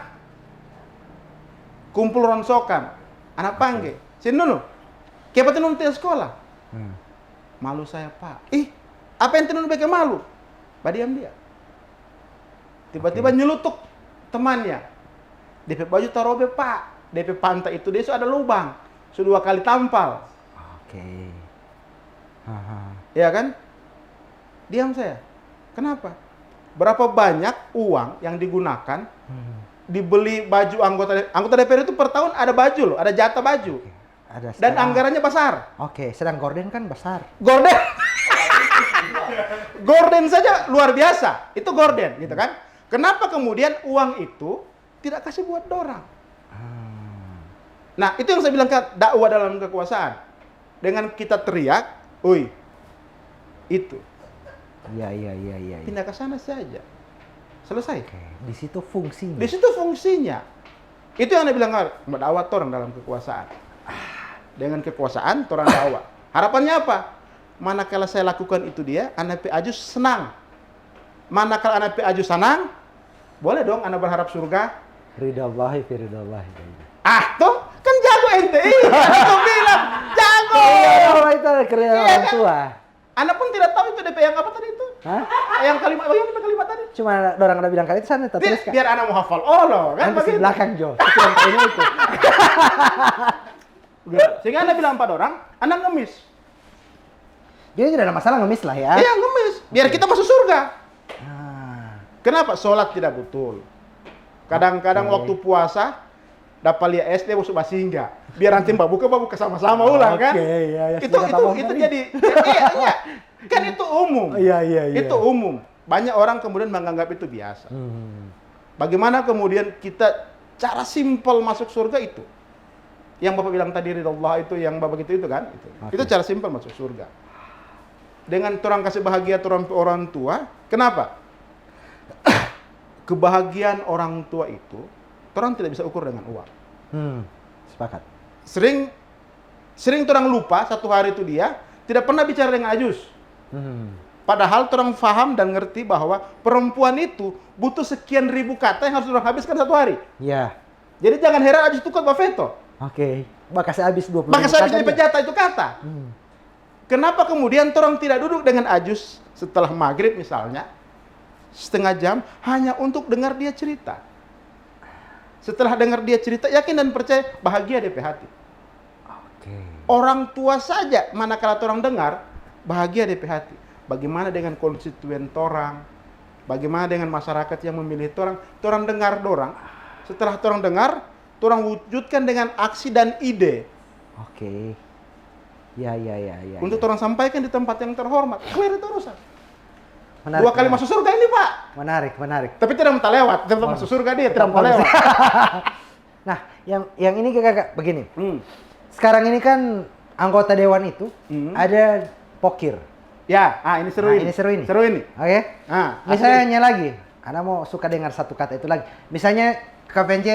kumpul ronsokan, anak pangge. Sini dulu. Kenapa tenun di sekolah? Malu saya, Pak. Apa yang tenun pakai malu? Pak diam dia. Tiba-tiba nyelutuk temannya. DP baju tarobe, Pak. DP pantai itu dia ada lubang. Sudah 2 kali tampal. Oke. Ya kan? Diam saya. Kenapa? Berapa banyak uang yang digunakan dibeli baju anggota DPR itu per tahun ada baju loh, ada jatah baju. Dan anggarannya besar. Oke, sedang gorden kan besar. Gorden. Gorden saja luar biasa. Itu gorden gitu kan. Kenapa kemudian uang itu tidak kasih buat dorang? Nah, itu yang saya bilang kan dakwah dalam kekuasaan. Dengan kita teriak, "Oi, itu." Iya. Pindah ke sana saja. Selesai. Oke, di situ fungsinya. Di situ fungsinya. Itu yang Anda bilang, dakwah orang dalam kekuasaan. Dengan kekuasaan, orang dakwah. Harapannya apa? Manakala saya lakukan itu dia, anak Ajus senang. Manakala anak Ajus senang, boleh dong Anda berharap surga. Ridallahi fi ridallahi. Tuh, kan jago ente. Aku bilang, jago. Oh, itu kerja orang kan? tua. Anda pun tidak tahu itu DP yang apa tadi itu. Hah? Yang kalimat tadi. Cuma orang udah bilang kali itu sana terus Biar Anda mau hafal. Oh loh, kan Kan di begitu. belakang Jo. Itu yang ini itu. Sehingga Anda bilang 4 orang, Anda ngemis. Jadi tidak ada masalah ngemis lah ya. Iya, ngemis. Biar kita masuk surga. Ah, Kenapa? Sholat tidak betul. Kadang-kadang Oke. waktu puasa dapat lihat SD masuk Basingga. Biar nanti Mbak buka sama-sama ulang kan. Oke, iya, ya, Itu sudah tahu itu tadi. jadi iya. Kan itu umum. Iya. Itu umum. Banyak orang kemudian menganggap itu biasa. Hmm. Bagaimana kemudian kita cara simpel masuk surga itu? Yang Bapak bilang tadi ridha Allah itu, yang Bapak itu kan? Itu cara simpel masuk surga. Dengan orang kasih bahagia orang tua, kenapa? Kebahagiaan orang tua itu, orang tidak bisa ukur dengan uang. Sepakat. Sering orang lupa satu hari itu dia tidak pernah bicara dengan Ajus. Padahal orang faham dan ngerti bahwa perempuan itu butuh sekian ribu kata yang harus orang habiskan satu hari. Iya. Jadi jangan heran Ajus itu kuat veto. Oke. Bakal habis 20 Maka saya bisa kata dia. penjata itu kata. Kenapa kemudian orang tidak duduk dengan Ajus setelah maghrib misalnya, setengah jam hanya untuk dengar dia cerita. Setelah dengar dia cerita, yakin dan percaya bahagia DP hati. Oke. Orang tua saja manakala orang dengar bahagia DP hati. Bagaimana dengan konstituen orang? Bagaimana dengan masyarakat yang memilih orang dengar dorang. Setelah orang dengar, orang wujudkan dengan aksi dan ide. Oke. Ya. Untuk orang sampaikan di tempat yang terhormat. Clear itu urusan. Menarik, 2 kali masuk surga ini, Pak. Menarik. Tapi tidak minta lewat. Tetap masuk surga dia, tidak minta lewat. Nah, yang ini kakak begini. Sekarang ini kan anggota dewan itu ada pokir. Ya, ini seru ini. Ini seru ini. Seru ini. Oke. Ah, Misalnya lagi, Anda mau suka dengar satu kata itu lagi. Misalnya KPNC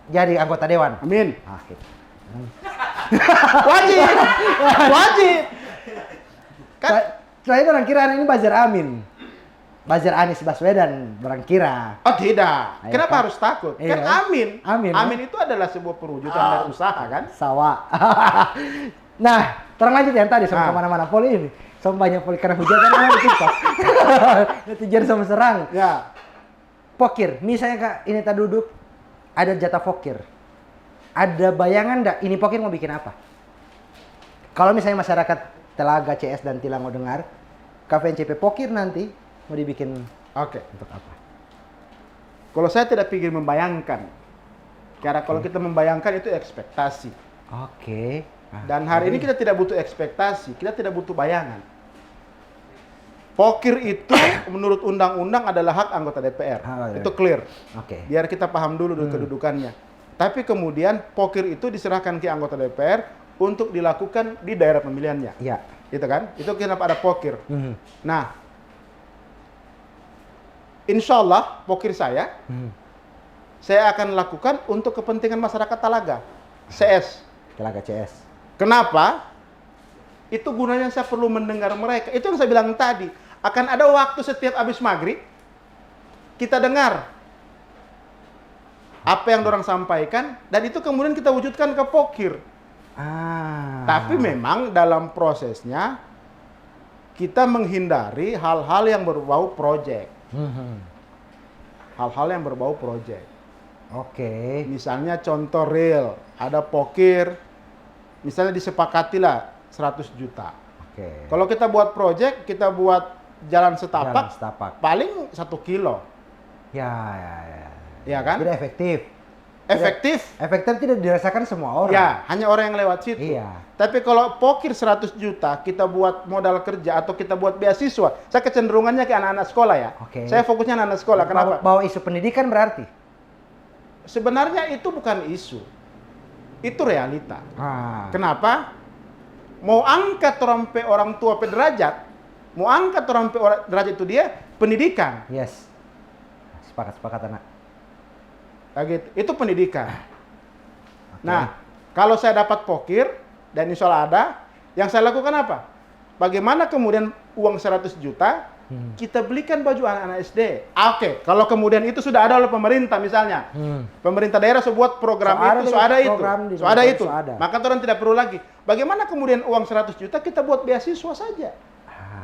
jadi anggota dewan. Amin. Gitu. Wajib. Kan? Saya orang kira ini Bazar Amin. Bazar Anies Baswedan, orang kira. Oh tidak. Ayo, Kenapa Pak. harus takut? Iya. Kan amin. Amin, itu adalah sebuah perwujudan dari usaha kan? Sawah. Nah, terang lanjut yang tadi sama kemana-mana poli ini. Sama banyak poli karena hujatan ada di TikTok. Netizen sama serang. Ya. Pokir, misalnya kak, ini tak duduk, ada jatah pokir. Ada bayangan enggak ini pokir mau bikin apa? Kalau misalnya masyarakat Telaga, CS dan Tilang mau dengar, KPNCP pokir nanti mau dibikin Oke. untuk apa? Kalau saya tidak pikir membayangkan. Karena kalau kita membayangkan itu ekspektasi. Oke. Dan hari ini kita tidak butuh ekspektasi, kita tidak butuh bayangan. Pokir itu menurut undang-undang adalah hak anggota DPR. Itu clear. Oke. Biar kita paham dulu kedudukannya. Tapi kemudian pokir itu diserahkan ke anggota DPR untuk dilakukan di daerah pemilihannya. Iya. Gitu kan? Itu kenapa ada pokir. Nah, insya Allah pokir saya akan lakukan untuk kepentingan masyarakat Talaga. CS. Telaga CS. Kenapa? Itu gunanya saya perlu mendengar mereka. Itu yang saya bilang tadi. Akan ada waktu setiap habis maghrib, kita dengar apa yang orang sampaikan, dan itu kemudian kita wujudkan ke pokir. Tapi memang dalam prosesnya, kita menghindari hal-hal yang berbau proyek. Hal-hal yang berbau proyek. Oke. Misalnya contoh real, ada pokir, misalnya disepakatilah 100 juta. Oke. Kalau kita buat proyek, kita buat jalan setapak, Jalan setapak. paling 1 kilo. Ya. Ya kan? Tidak efektif. Efektif. Efektif tidak dirasakan semua orang. Ya, hanya orang yang lewat situ. Iya. Tapi kalau pokir 100 juta, kita buat modal kerja atau kita buat beasiswa, saya kecenderungannya ke anak-anak sekolah ya. Oke. Saya fokusnya anak-anak sekolah. Kenapa? Bawa isu pendidikan berarti? Sebenarnya itu bukan isu. Itu realita. Kenapa? Mau angkat orang tua derajat, mau angkat orang derajat itu dia pendidikan. Yes. Sepakat anak. Gitu. Itu pendidikan. Nah, kalau saya dapat pokir dan insya Allah ada, yang saya lakukan apa? Bagaimana kemudian uang 100 juta kita belikan baju anak-anak SD. Oke, kalau kemudian itu sudah ada oleh pemerintah misalnya. Pemerintah daerah sebuat program itu, ada itu. Maka orang tidak perlu lagi. Bagaimana kemudian uang 100 juta kita buat beasiswa saja.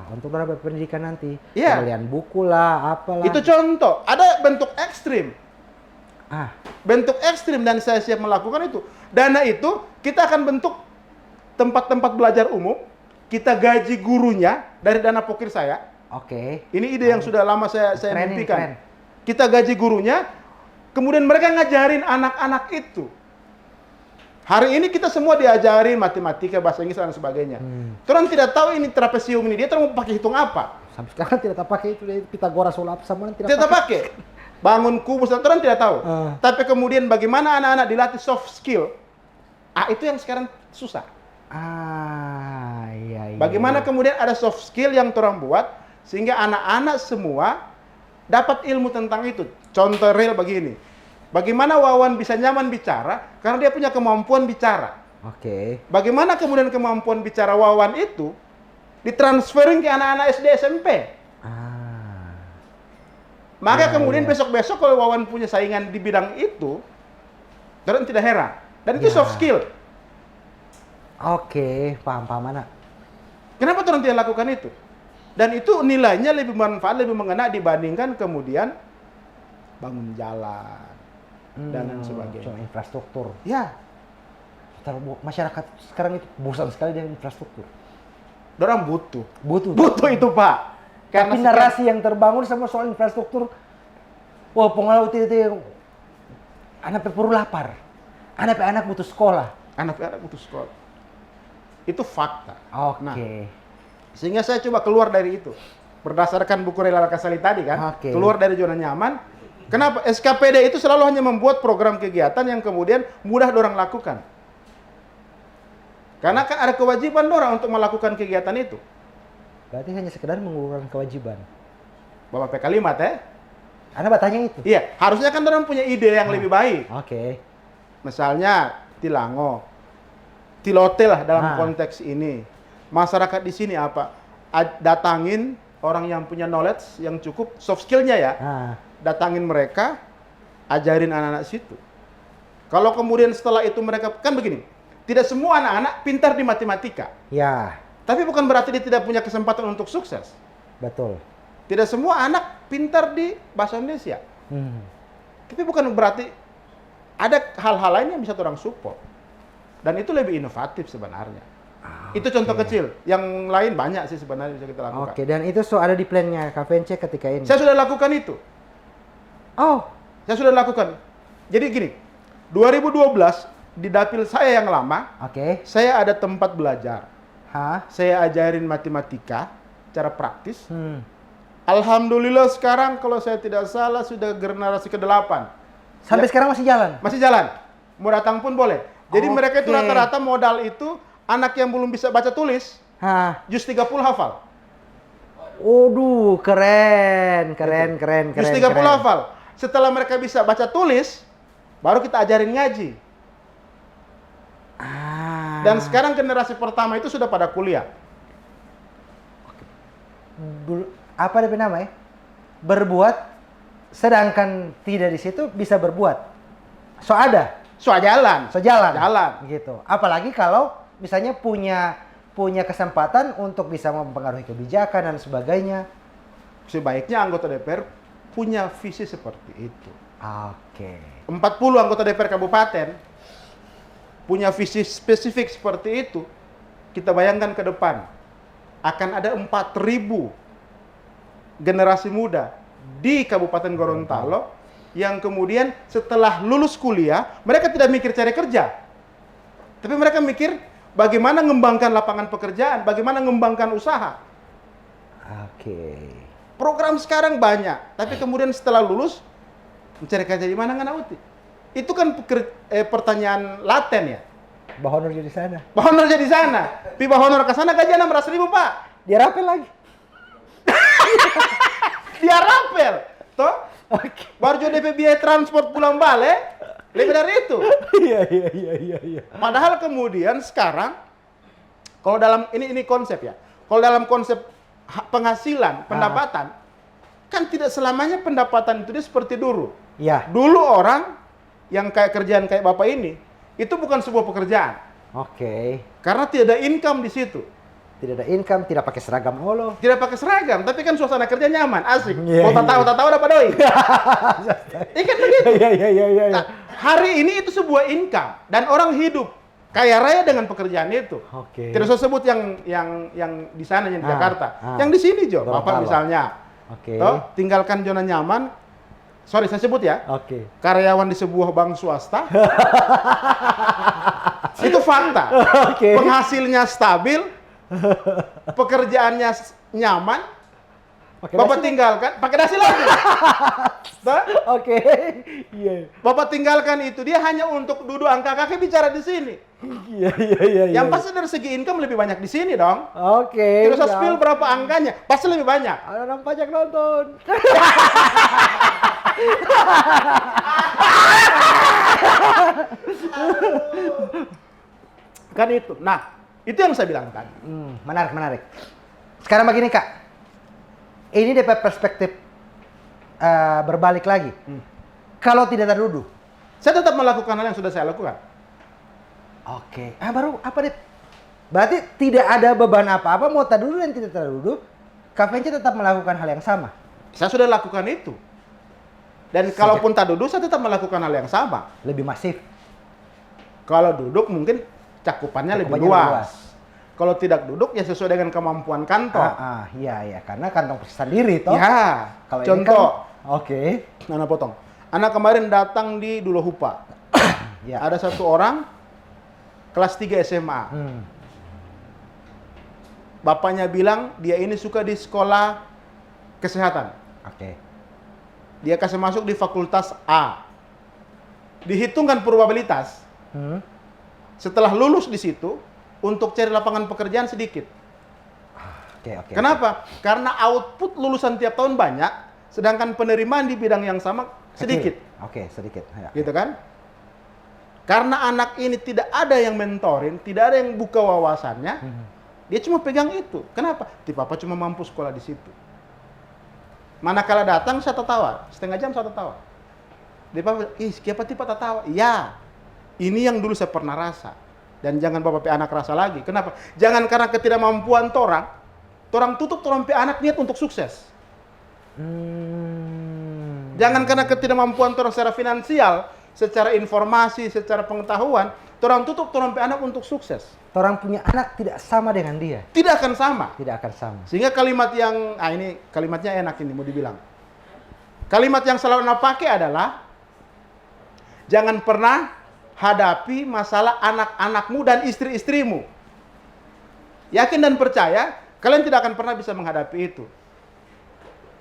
Untuk berapa pendidikan nanti? Iya. Pembelian buku lah, apalah. Itu contoh. Ada bentuk ekstrim. Bentuk ekstrim dan saya siap melakukan itu. Dana itu kita akan bentuk tempat-tempat belajar umum. Kita gaji gurunya dari dana pokir saya. Oke. Ini ide yang sudah lama saya mimpikan. Kita gaji gurunya, Kemudian mereka ngajarin anak-anak itu. Hari ini kita semua diajarin matematika, bahasa Inggris dan sebagainya. Orang tidak tahu ini trapesium ini, dia mau pakai hitung apa? Sampai sekarang tidak pakai itu Pitagoras soal apa sama Tidak pakai. Bangun kubus, orang tidak tahu. Tapi kemudian bagaimana anak-anak dilatih soft skill? Itu yang sekarang susah. Iya. Bagaimana kemudian ada soft skill yang orang buat sehingga anak-anak semua dapat ilmu tentang itu. Contoh real begini. Bagaimana Wawan bisa nyaman bicara karena dia punya kemampuan bicara. Oke. Bagaimana kemudian kemampuan bicara Wawan itu ditransferin ke anak-anak SD SMP. Maka kemudian besok-besok kalau Wawan punya saingan di bidang itu, orang tidak heran. Dan itu soft skill. Oke, paham anak. Kenapa orang tidak lakukan itu? Dan itu nilainya lebih bermanfaat, lebih mengena dibandingkan kemudian bangun jalan dan lain sebagainya. Cuma infrastruktur. Ya, Masyarakat sekarang itu bosan sekali dengan infrastruktur. orang butuh itu Pak. Tapi narasi yang terbangun sama soal infrastruktur, wah pengaruh itu anak perlu lapar, anak butuh sekolah. Anak-anak butuh sekolah. Itu fakta. Oke. Nah, sehingga saya coba keluar dari itu. Berdasarkan buku Rela Kasali tadi kan, keluar dari zona nyaman. Kenapa? SKPD itu selalu hanya membuat program kegiatan yang kemudian mudah orang lakukan. Karena kan ada kewajiban orang untuk melakukan kegiatan itu. Berarti hanya sekedar mengurungkan kewajiban. Bapak PK5 teh? Anda bertanya itu? Iya, harusnya kan orang punya ide yang lebih baik. Oke. Misalnya Tilango, Tilote lah dalam konteks ini. Masyarakat di sini apa? Datangin orang yang punya knowledge yang cukup, soft skill-nya ya. Datangin mereka, ajarin anak-anak situ. Kalau kemudian setelah itu mereka, kan begini, tidak semua anak-anak pintar di matematika. Ya. Tapi bukan berarti dia tidak punya kesempatan untuk sukses. Betul. Tidak semua anak pintar di bahasa Indonesia. Tapi bukan berarti ada hal-hal lain yang bisa orang support. Dan itu lebih inovatif sebenarnya. Itu contoh kecil. Yang lain banyak sih sebenarnya bisa kita lakukan. Oke, dan itu ada di plannya KVNC ketika ini? Saya sudah lakukan itu. Oh, saya sudah lakukan. Jadi gini, 2012 di dapil saya yang lama, saya ada tempat belajar. Saya ajarin matematika cara praktis. Alhamdulillah sekarang kalau saya tidak salah sudah generasi ke-8. Sampai sekarang masih jalan? Masih jalan. Mau datang pun boleh. Jadi mereka itu rata-rata modal itu anak yang belum bisa baca tulis, juz 30 hafal. Waduh, keren. Juz 30 hafal. Setelah mereka bisa baca tulis, baru kita ajarin ngaji. Dan sekarang generasi pertama itu sudah pada kuliah. Apa dia nama ya? Berbuat, sedangkan tidak di situ bisa berbuat. Jalan. Gitu. Apalagi kalau misalnya punya kesempatan untuk bisa mempengaruhi kebijakan dan sebagainya. Sebaiknya anggota DPR punya visi seperti itu. 40 anggota DPR kabupaten punya visi spesifik seperti itu. Kita bayangkan ke depan akan ada 4.000 generasi muda di Kabupaten Gorontalo yang kemudian setelah lulus kuliah mereka tidak mikir cari kerja, tapi mereka mikir bagaimana mengembangkan lapangan pekerjaan, bagaimana mengembangkan usaha. Program sekarang banyak, tapi kemudian setelah lulus mencari kerja di mana nggak nauti. Itu kan pertanyaan laten ya. Bahonor jadi sana. Bahonor jadi sana. Pi bahonor ke sana gajian 600.000 Pak. Dia rapel lagi. Dia rapel, toh? Baru juga DP biaya transport pulang balik, lebih dari itu. Iya. Padahal kemudian sekarang, kalau dalam ini konsep ya, kalau dalam konsep penghasilan, pendapatan, kan tidak selamanya pendapatan itu dia seperti dulu. Iya. Dulu orang yang kayak kerjaan kayak Bapak ini, itu bukan sebuah pekerjaan. Karena tidak ada income di situ. Tidak ada income, tidak pakai seragam holo. Tidak pakai seragam, tapi kan suasana kerja nyaman, asik. Mau tahu dapat doi. Ikan begitu. Iya. Nah, hari ini itu sebuah income dan orang hidup kaya raya dengan pekerjaan itu. Tidak usah sebut yang di sana yang di Jakarta. Yang di sini Jo, Bapak misalnya. Toh, tinggalkan zona nyaman, sorry saya sebut ya, Oke. karyawan di sebuah bank swasta, itu fakta. Oke. Penghasilnya stabil, pekerjaannya nyaman, Pakai Bapak dasi? tinggalkan, pakai dasi lagi. Nah, Oke. Iya. Bapak tinggalkan itu, dia hanya untuk duduk angkat kaki bicara di sini. Iya, iya, iya. Yang iya. pasti dari segi income lebih banyak di sini dong. Oke. Tidak usah siap. spill berapa angkanya, pasti lebih banyak. Ada orang pajak nonton. Kan itu. Nah, itu yang saya bilang tadi. Menarik, menarik. Sekarang begini Kak, ini DP perspektif berbalik lagi. Kalau tidak terduduh, Saya tetap melakukan hal yang sudah saya lakukan. oke. Baru apa deh? Berarti tidak ada beban apa-apa, mau terduduh dan tidak terduduh, KPNC tetap melakukan hal yang sama. Saya sudah lakukan itu. Dan kalaupun tak duduk, saya tetap melakukan hal yang sama. Lebih masif. Kalau duduk mungkin cakupannya lebih Cakupannya lebih luas. Kalau tidak duduk ya sesuai dengan kemampuan kantor. Iya, iya. Karena kantong sendiri, toh. Ya, Kalau ini contoh. kan- Oke. Nana potong. Anak kemarin datang di Dulahupa. Ya. Ada satu orang kelas 3 SMA. Bapaknya bilang dia ini suka di sekolah kesehatan. Oke. Dia kasih masuk di fakultas A. Dihitungkan probabilitas. Setelah lulus di situ, untuk cari lapangan pekerjaan sedikit. Oke, oke. Kenapa? Karena output lulusan tiap tahun banyak, sedangkan penerimaan di bidang yang sama sedikit. Oke, sedikit. Ya. Gitu kan? Karena anak ini tidak ada yang mentorin, tidak ada yang buka wawasannya, dia cuma pegang itu. Kenapa? Ti papa cuma mampu sekolah di situ. Manakala datang saya tertawa, setengah jam saya tertawa. Dia papa, siapa tipe tertawa? Iya, ini yang dulu saya pernah rasa. Dan jangan bapak pe anak rasa lagi. Kenapa? Jangan karena ketidakmampuan torang tutup torang pe anak niat untuk sukses. Jangan karena ketidakmampuan orang secara finansial, secara informasi, secara pengetahuan, orang tutup orang pe anak untuk sukses. Orang punya anak tidak sama dengan dia. Tidak akan sama. Tidak akan sama. Sehingga kalimat yang, ini kalimatnya enak ini mau dibilang. Kalimat yang selalu Anda pakai adalah, jangan pernah hadapi masalah anak-anakmu dan istri-istrimu. Yakin dan percaya, kalian tidak akan pernah bisa menghadapi itu.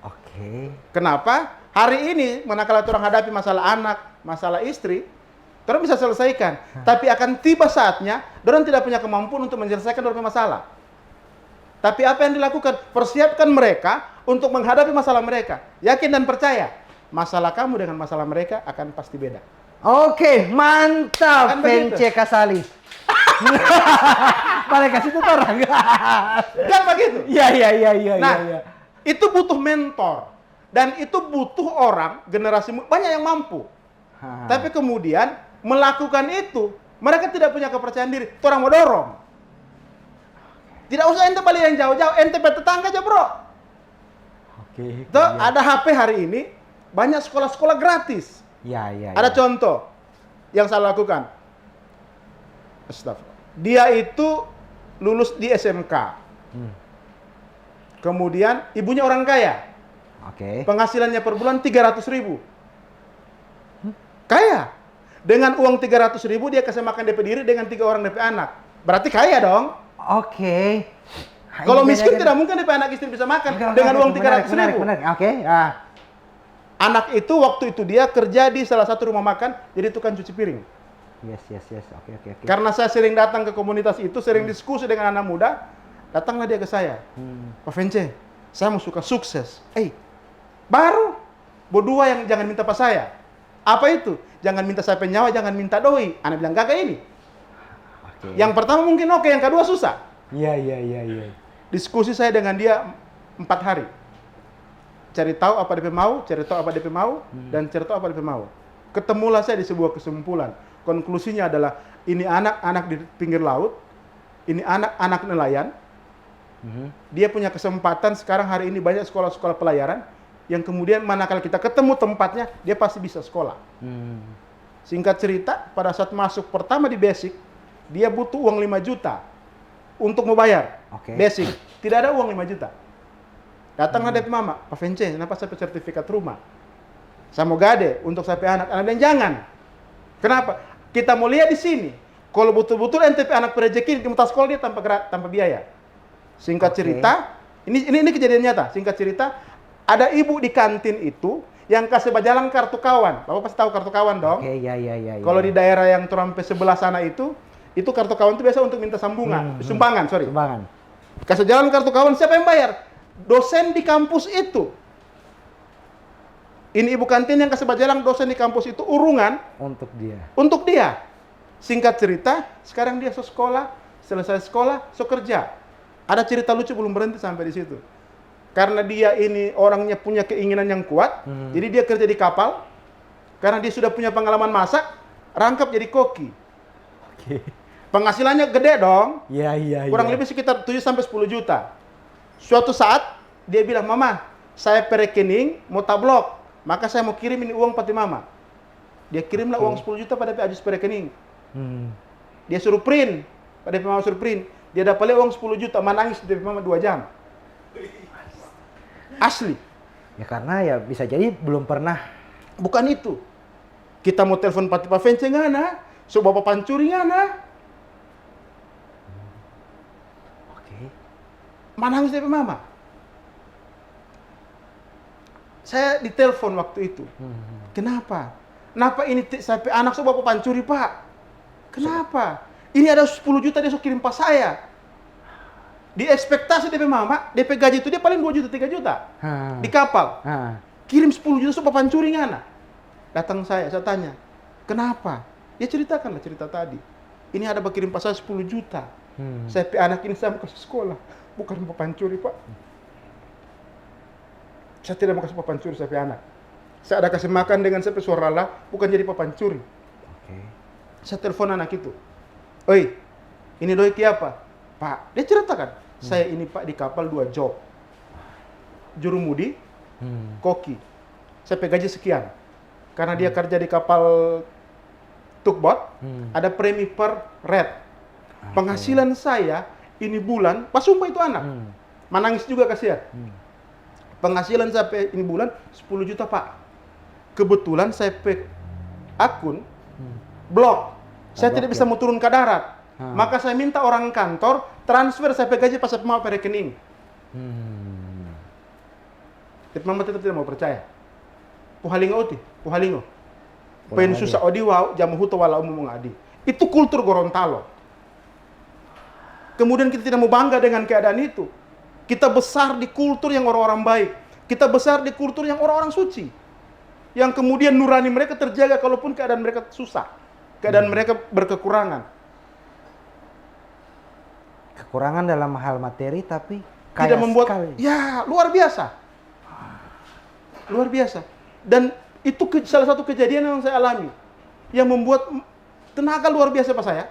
Oke. Kenapa? Hari ini, manakala orang hadapi masalah anak, masalah istri, orang bisa selesaikan. Tapi akan tiba saatnya, orang tidak punya kemampuan untuk menyelesaikan orang masalah. Tapi apa yang dilakukan? Persiapkan mereka untuk menghadapi masalah mereka. Yakin dan percaya, masalah kamu dengan masalah mereka akan pasti beda. Oke, mantap, Kan begitu. Vence Kasali. Paling kasih itu orang. Kan begitu? Iya, iya, iya, iya, Nah, iya. itu butuh mentor. Dan itu butuh orang, generasi banyak yang mampu. Tapi kemudian melakukan itu, mereka tidak punya kepercayaan diri. Itu orang mau dorong. Tidak usah ente balik yang jauh-jauh, ente pe tetangga aja bro. Oke. Tuh, ada HP hari ini, banyak sekolah-sekolah gratis. Iya, iya. Ada contoh yang saya lakukan. Astagfirullah. Dia itu lulus di SMK. Kemudian ibunya orang kaya. Oke. Penghasilannya per bulan 300.000. Kaya. Dengan uang 300.000 dia kasih makan DP diri dengan 3 orang DP anak. Berarti kaya dong. Oke. Kalau miskin tidak mungkin DP anak istri bisa makan dengan uang 300.000. Menarik. Oke. Anak itu waktu itu dia kerja di salah satu rumah makan jadi tukang cuci piring. Yes. Oke. Karena saya sering datang ke komunitas itu, sering diskusi dengan anak muda, datanglah dia ke saya. Pak Vence, saya mau suka sukses. Baru berdua yang jangan minta pas saya. Apa itu? Jangan minta saya penyawa, jangan minta doi. Anak bilang kakak ini. Oke. Yang pertama mungkin oke, yang kedua susah. Iya. Diskusi saya dengan dia 4 hari. Cari tahu apa DP mau, dan cari tahu apa DP mau. Ketemulah saya di sebuah kesimpulan. Konklusinya adalah, ini anak-anak di pinggir laut, ini anak-anak nelayan. Dia punya kesempatan sekarang hari ini banyak sekolah-sekolah pelayaran, yang kemudian manakala kita ketemu tempatnya, dia pasti bisa sekolah. Singkat cerita, pada saat masuk pertama di basic, dia butuh uang 5 juta untuk membayar. Oke. Basic. Tidak ada uang 5 juta. Datanglah dari mama, Pak Vence, kenapa saya sertifikat rumah? Saya mau gade untuk sampai anak. Anak bilang jangan. Kenapa? Kita mau lihat di sini. Kalau betul-betul NTP anak rezeki di mutas sekolah dia tanpa biaya. Singkat cerita, ini kejadian nyata. Singkat cerita, ada ibu di kantin itu yang kasih bajalang kartu kawan. Bapak pasti tahu kartu kawan dong. Oke, ya. Kalau di daerah yang terampe sebelah sana itu kartu kawan itu biasa untuk minta sumbangan, sorry. Sumbangan. Kasih jalan kartu kawan, siapa yang bayar? Dosen di kampus itu. Ini ibu kantin yang kasih bajalang dosen di kampus itu urungan untuk dia. Singkat cerita, sekarang dia sekolah, selesai sekolah, kerja. Ada cerita lucu belum berhenti sampai di situ. Karena dia ini orangnya punya keinginan yang kuat, jadi dia kerja di kapal. Karena dia sudah punya pengalaman masak, rangkap jadi koki. Oke. Penghasilannya gede dong. Iya. Kurang lebih sekitar 7 sampai 10 juta. Suatu saat dia bilang, "Mama, saya perekening mau tablok, maka saya mau kirim ini uang pati Mama." Dia kirimlah uang 10 juta pada Ajus perekening. Dia suruh print, pada Mama suruh print. Dia dapat uang 10 juta, menangis di Mama 2 jam. Asli. Ya karena ya bisa jadi belum pernah. Bukan itu. Kita mau telepon pati Pavence ngana, so bapak pancuri ngana. Oke. Menangis dari Mama. Saya ditelepon waktu itu. Kenapa? Kenapa ini sampai anak so bapak pancuri, Pak? Kenapa? Ini ada 10 juta dia so kirim pas saya. Di ekspektasi DP Mama, DP gaji itu dia paling 2 juta, 3 juta. Di kapal. Kirim 10 juta so bapak pancuri ngana. Datang saya tanya, kenapa? Ya ceritakanlah cerita tadi. Ini ada kirim pas saya 10 juta. Saya anak ini saya mau kasih sekolah. Bukan bapak pancuri, Pak. Saya tidak mau kasih bapak pancuri saya anak. Saya ada kasih makan dengan saya suara lah, bukan jadi bapak pancuri. Saya telepon anak itu. Oi, ini doi apa? Pak, dia ceritakan. Saya ini Pak di kapal 2 job. Jurumudi, koki. Saya gaji sekian. Karena dia kerja di kapal tugboat, ada premi per red. Penghasilan saya ini bulan, pas sumpah itu anak. Menangis juga kasihan. Penghasilan saya ini bulan 10 juta Pak. Kebetulan saya akun blok. Saya tidak bisa mau turun ke darat. Maka saya minta orang kantor transfer saya gaji pas saya mau ke rekening. Tapi Mama tetap tidak mau percaya. Puhalingo. Pen susah odi wow jamu huto wala umum ngadi. Itu kultur Gorontalo. Kemudian kita tidak mau bangga dengan keadaan itu. Kita besar di kultur yang orang-orang baik. Kita besar di kultur yang orang-orang suci. Yang kemudian nurani mereka terjaga kalaupun keadaan mereka susah. Keadaan mereka berkekurangan. Kekurangan dalam hal materi tapi kaya tidak membuat sekali. Ya luar biasa. Luar biasa. Dan itu salah satu kejadian yang saya alami. Yang membuat tenaga luar biasa Pak saya.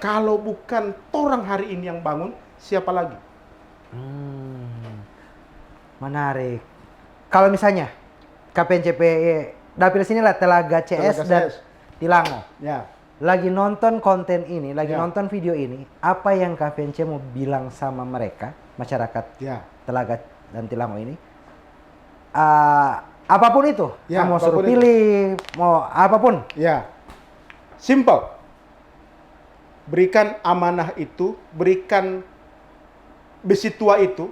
Kalau bukan orang hari ini yang bangun, siapa lagi? Menarik. Kalau misalnya KPNCPE dapil sini lah Telaga CS dan Tilango. Ya. Lagi nonton konten ini, nonton video ini, apa yang KPNC mau bilang sama mereka, masyarakat Telaga dan Tilango ini? Apapun itu, mau suruh pilih, mau apapun. Ya. Simple. Berikan amanah itu, berikan besi tua itu,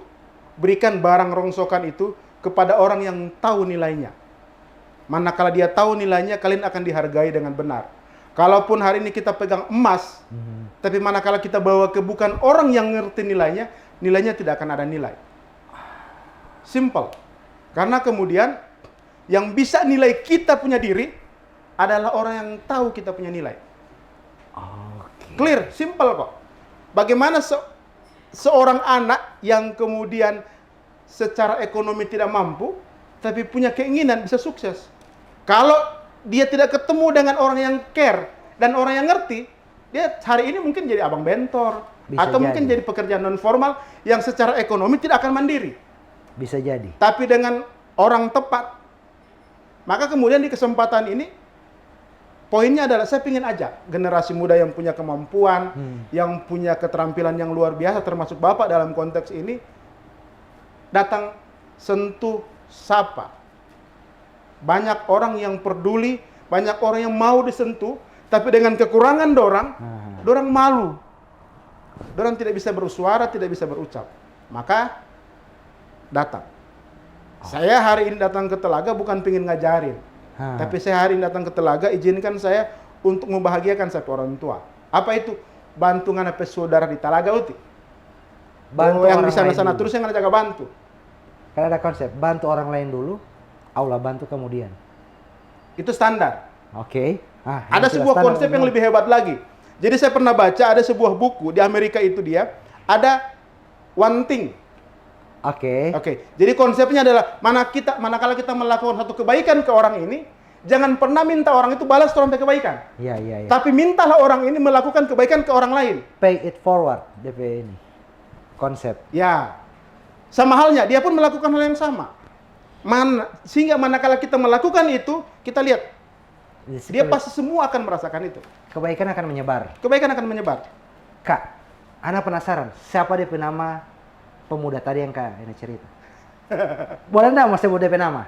berikan barang rongsokan itu kepada orang yang tahu nilainya. Manakala dia tahu nilainya, kalian akan dihargai dengan benar. Kalaupun hari ini kita pegang emas, tapi manakala kita bawa ke bukan orang yang ngerti nilainya, nilainya tidak akan ada nilai. Simple. Karena kemudian yang bisa nilai kita punya diri adalah orang yang tahu kita punya nilai. Clear, simple kok. Bagaimana seorang anak yang kemudian secara ekonomi tidak mampu, tapi punya keinginan bisa sukses. Kalau dia tidak ketemu dengan orang yang care dan orang yang ngerti, dia hari ini mungkin jadi abang bentor, atau mungkin jadi pekerjaan non formal yang secara ekonomi tidak akan mandiri. Bisa jadi. Tapi dengan orang tepat, maka kemudian di kesempatan ini, poinnya adalah saya ingin ajak generasi muda yang punya kemampuan, yang punya keterampilan yang luar biasa, termasuk Bapak dalam konteks ini, datang sentuh, sapa. banyak orang yang peduli, banyak orang yang mau disentuh, tapi dengan kekurangan dorang, dorang malu. Dorang tidak bisa bersuara, tidak bisa berucap. Maka datang. Saya hari ini datang ke Telaga bukan pengen ngajarin. Tapi saya hari ini datang ke Telaga, izinkan saya untuk membahagiakan satu orang tua. Apa itu? Bantu ngana saudara di Telaga uti. Bantu yang orang di sana-sana lain terus yang jaga bantu. Karena ada konsep, bantu orang lain dulu, Allah bantu kemudian. Itu standar. Oke. Ada sebuah konsep yang lebih hebat lagi. Jadi saya pernah baca ada sebuah buku di Amerika itu dia, ada one thing. Oke. Jadi konsepnya adalah manakala kita melakukan satu kebaikan ke orang ini, jangan pernah minta orang itu balas sampai kebaikan. Iya. Tapi mintalah orang ini melakukan kebaikan ke orang lain. Pay it forward, DP ini. Konsep. Ya. Sama halnya, dia pun melakukan hal yang sama. Sehingga manakala kita melakukan itu, kita lihat dia pasti semua akan merasakan itu. Kebaikan akan menyebar. Kebaikan akan menyebar. Kak, Ana penasaran, siapa DP nama pemuda tadi yang Kak ini cerita? Boleh enggak mau sebut DP nama?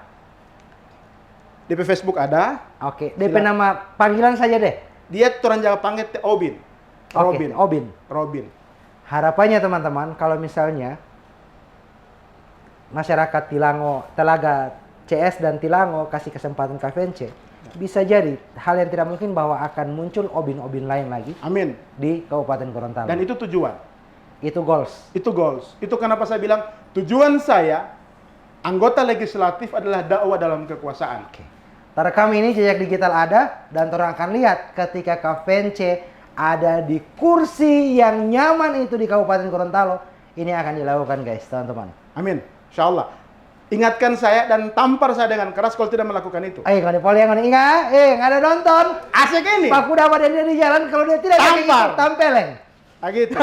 DP Facebook ada. Oke, DP nama panggilan saja deh. Dia orang Jawa panggil Obin. Robin. Harapannya teman-teman, kalau misalnya masyarakat Telaga CS dan Tilango kasih kesempatan KVNC, bisa jadi hal yang tidak mungkin bahwa akan muncul obin-obin lain lagi. Amin. Di Kabupaten Gorontalo. Dan itu tujuan. Itu goals. Itu kenapa saya bilang tujuan saya anggota legislatif adalah dakwah dalam kekuasaan. Oke. Terekam ini jejak digital ada dan orang akan lihat ketika KVNC ada di kursi yang nyaman itu di Kabupaten Gorontalo, ini akan dilakukan guys, teman-teman. Amin. Insyaallah. Ingatkan saya dan tampar saya dengan keras kalau tidak melakukan itu. Kalau di poli yang ingat, nggak ada nonton. Asik ini. Pak kuda pada dia di jalan, kalau dia tidak tampeleng. Gitu.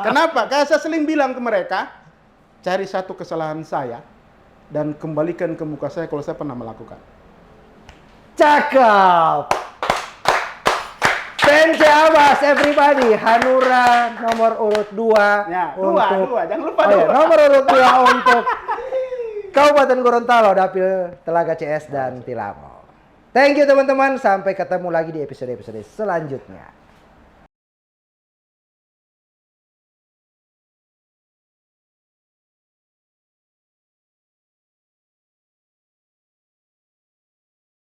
Kenapa? Karena saya sering bilang ke mereka, cari satu kesalahan saya dan kembalikan ke muka saya kalau saya pernah melakukan. Cakep. PNC Abbas, everybody. Hanura nomor urut 2. Ya, dua. Jangan lupa nomor urut 2 untuk Kabupaten Gorontalo, Dapil Telaga CS dan Tilango. Thank you teman-teman. Sampai ketemu lagi di episode-episode selanjutnya.